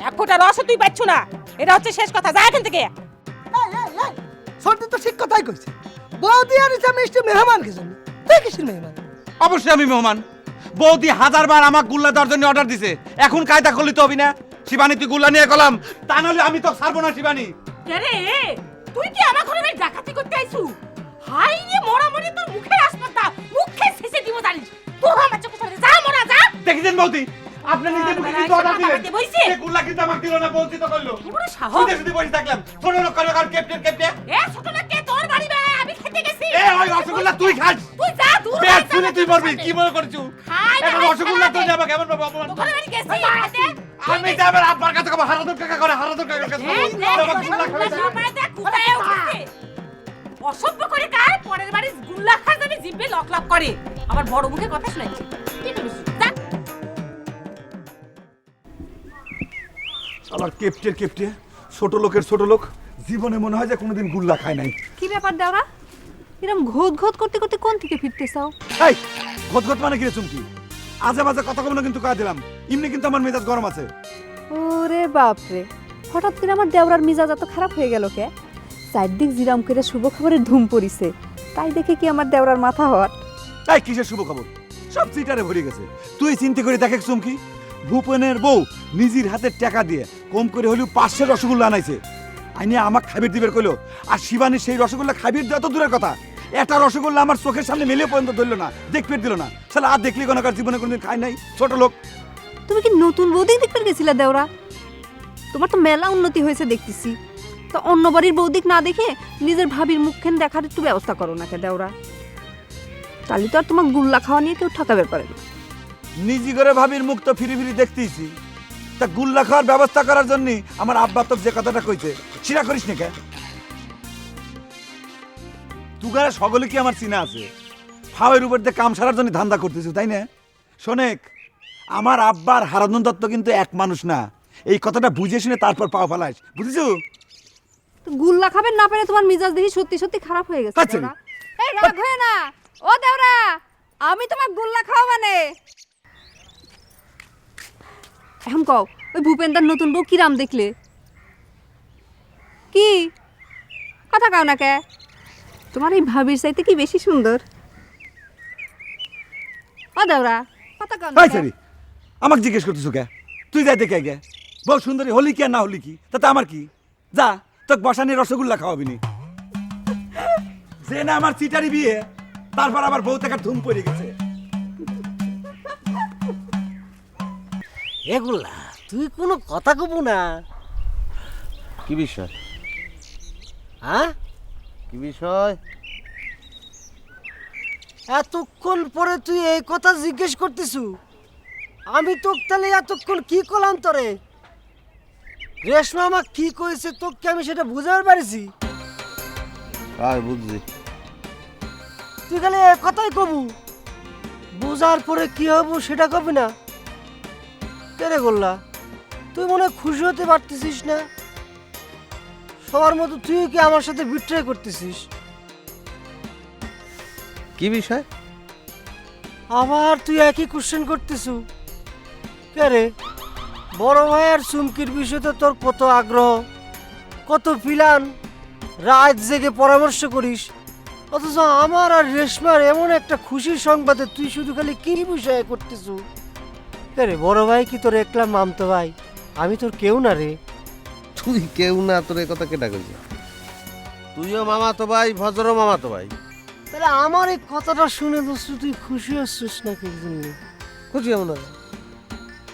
এক ফোঁটা রসও তুই পাচ্ছ না। এটা হচ্ছে শেষ কথা, যা এখান থেকে।
সর্দি তো ঠিক কথাই কইছে। বৌদি আর ইসা মিষ্টি মেহমান কি জন্য? তুই কিসের মেহমান?
অবশ্যই আমি মেহমান। বৌদি হাজারবার আমাকে গুল্লা দেওয়ার জন্য অর্ডার দিছে, এখন কায়দা করলি তো হবি না। শিবানী তুই গুল্লা নিয়ে গেলাম, তা নাহলে আমি তো ছাড়বো না শিবানী।
কে রে, তুই কি আমার ঘরে ভাই ডাকাতি করতে আইছু? হাই রে মরা মরে তোর মুখের আসপাতা, মুখে শেষে দিব জানিস? তোর আমার চোখের সামনে যা মরা যা।
দেখেছেন বৌদি, আপনি নিজে মুখে কিন্তু অর্ডার দিলেন, এই গুল্লা কিন্তু আমাকে দিল না, বৌদি তো করলো।
পুরো সাহস।
শুধু শুধু বসে থাকলাম, ছোট লোক করে আর কেপটে কেপটে।
এ ছোট লোক কে তোর বাড়ি বে? আমি খেতে গেছি।
এ ওই রসগোল্লা তুই খাস,
তুই যা দূর
বে শুনে তুই মরবি। কি মনে করছু?
খাই না,
এখন রসগোল্লা তুই যাবে কেমন বাবা অপমান?
তোর বাড়ি গেছি খেতে।
আমি যাবে আব্বার কাছে কব হারাদুর কাকা করে, হারাদুর কাকার কাছে
এই
বলবো,
দেখ,
আমাকে গুল্লা খাওয়াই দে।
সবাইতে কুদায় উঠছে। অসভ্য করে কার পরের বাড়ি গুল্লা খায় জানি জিভে লকলাপ করে। আবার বড় মুখে কথা শুনাইছে। কি করিস? যা।
আবার কেপটে কেপটে ছোট লোকের ছোট লোক, জীবনে মনে হয় যে কোনোদিন গুল্লা খায় নাই।
কি ব্যাপার দেওরা? এরকম ঘোদ ঘোদ করতে করতে কোন থেকে ফিরতে চাও?
এই ঘটঘট মানে কি রে চুমকি? আজে বাজে কথা কম না কিন্তু কয়ে দিলাম। এমনি কিন্তু আমার মেজাজ গরম আছে।
ওরে বাপরে, হঠাৎ করে আমার দেওরার মিজাজ এত খারাপ হয়ে গেল কে? চারদিক জিরাম করে শুভ খবরের ধুম পড়িছে, তাই দেখে কি আমার দেওরার মাথা হট?
এই কিসের শুভ খবর? সব চিটারে ভরে গেছে। তুই চিন্তা করে দেখে চুমকি, ভূপেনের বউ নিজের হাতে টাকা দিয়ে কম করে হলেও 500 রসগোল্লা আনাইছে, আইনে আমাকে খাবির দিবের কইলো। আর শিবানী সেই রসগোল্লা খাবির দেওয়া তো দূরের কথা, একটা রসগোল্লা আমার চোখের সামনে মেলে পর্যন্ত ধরলো না, দেখতে দিল না। শালা আর দেখলি কোনকার জীবনে কোনোদিন খাই নাই ছোট লোক।
তুমি কি নতুন বৌদি দেখতে গেছিলা দেওরা? তোমার তো মেলা উন্নতি হয়েছে দেখতেছি, তো অন্য বাড়ির বৌদিক না দেখে নিজের ভাবির মুখখান দেখার একটু ব্যবস্থা করো নাকি দেওরা? তাহলে তো আর তোমার গুল্লা খাওয়া নিয়ে কেউ ঠকাবে পারে না।
নিজি করে ভাবির মুখ তো ফিরি ফিরি দেখতেইছি, তা গুল্লা খাওয়ার ব্যবস্থা করার জন্য আমার আব্বা তো যে কথাটা কইছে সেটা করিস না কে? তুগারা সকলে কি আমার চিনা আছে? ফাওয়ের উপর দিয়ে কাম সারার জন্য ধান্দা করতেছি, তাই না? শোনেক, আমার আব্বার হারাধন দত্ত কিন্তু এক মানুষ না, এই কথাটা বুঝে শুনে তারপর পাও ফালাইস, বুঝেছো?
তো গুল্লা খাবেন না পেরে তোমার মিজাজ দেখি সত্যি সত্যি খারাপ হয়ে গেছে
আচ্ছা।
দেওরা। এই রাগ হয় না ও দেওরা, আমি তোমার গুল্লা খাওয়া মানে। এখন কও, ওই ভূপেন্দার নতুন বউ কিরাম দেখলে? কি কথা কাও না কে? তোমার এই ভাবির চাইতে কি বেশি সুন্দর? ও দেওরা, কথা কাও না
হাই
কে?
সারি, আমাকে জিজ্ঞেস করতেছো কে? তুই যাই দেখে গে, বউ সুন্দরী হলি কি আর না হলি কি, তাতে আমার কি? যা তোকে বসানি রসগোল্লা খাওয়াবি নি। যে না আমার চিটারি বিয়ে, তারপর আবার বউ থেকে ধুম পড়ে গেছে।
এগুলা তুই কোনো কথা কব না?
কি বিষয়?
হ্যাঁ,
কি বিষয়?
এতক্ষণ পরে তুই এই কথা জিজ্ঞেস করতেছু? আমি তোকে তাহলে এতক্ষণ কি করলাম তোরে? রেশমা আমাকে কি কইছে তোকে আমি সেটা বুঝাতে পারছি?
তাই বুঝছি।
তুই খালি এ কথাই কবু, বোঝার পরে কি হবো সেটা কবি না। কেরে গোল্লা, তুই মনে হয় খুশি হতে পারতেছিস না? সবার মতো তুই কি আমার সাথে বিট্রে করতেছিস?
কি বিষয়?
আবার তুই একই কোশ্চেন করতেছু? কে রে, বড় ভাই আর চুমকির বিষয়ে তো তোর কত আগ্রহ, কত প্ল্যান, রাত জেগে পরামর্শ করিস, অথচ আমার আর রেশমার এমন একটা খুশির সংবাদে তুই শুধু খালি কি বিষয়ে করতেছু? কে রে, বড় ভাই কি তোর একলা মামতো ভাই? আমি তোর কেউ না রে।
তুই কেউ না, তোর এ কথা কেটা কইছে? তুইও মামা তো ভাই, ফজরও মামা তো ভাই।
তাহলে আমার এই কথাটা শুনে দোস্ত তুই খুশি হচ্ছিস না কি জন্য?
খুশি হব না?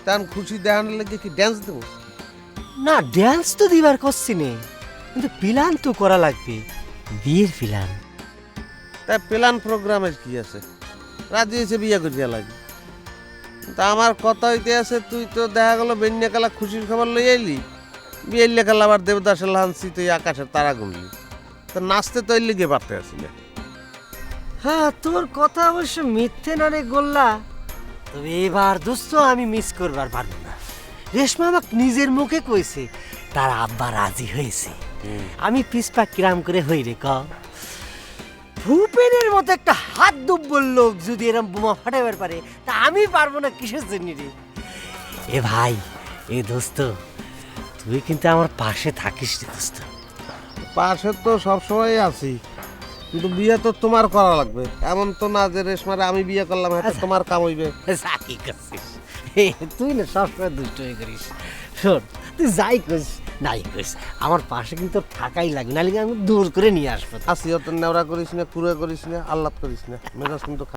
তার খুশি দেখানোর লাগে কি ড্যান্স দেবো?
না, ড্যান্স তো দিবার করছি নে, কিন্তু প্ল্যান তো করা লাগবে, বিয়ের প্ল্যান।
তাই প্ল্যান প্রোগ্রামের কি আছে? রাজি হয়েছে বিয়ে করিয়া লাগে। তা আমার কথা হইতে আছে, তুই তো দেখা গেল বেন্যাকালা খুশির খবর লই আইলি, বিয়ের লেখাল আবার দেবদাসের হানসি তুই আকাশের তারা গুনলি, তো নাচতে তো লিগে পারতে আসি না।
হ্যাঁ, তোর কথা অবশ্য মিথ্যে না রে গোল্লা, তবে এবার দোস্ত আমি মিস করবার পারবো না। রেশমা আমাকে নিজের মুখে কইছে তার আব্বা রাজি হয়েছে। আমি পিসপা কিরাম করে হই রে, ক ভূপেনের মতো একটা হাত দুব্বল লোক যদি এরম বোমা ফাটাবার পারে, তা আমি পারবো না কিসের জন্য রে? এ ভাই, এ দোস্ত, তুই কিন্তু আমার পাশে থাকিস রে দোস্ত।
পাশে তো সবসময় আছি, কিন্তু বিয়ে তো তোমার করা লাগবে। এমন তো না যে রেশমারে আমি বিয়ে করলাম এটা তোমার কাম হইবে।
কি করছিস তুই? না সবসময় দুষ্ট হয়ে করিস। শোন, তুই যাই করিস নাই করিস, আমার পাশে কিন্তু থাকাই লাগবে, নাহলে আমি দূর করে নিয়ে আসবো।
আসি অত নেওড়া করিস না, কুড়ে করিস না, আল্লাদ করিস না, মেজাজ কিন্তু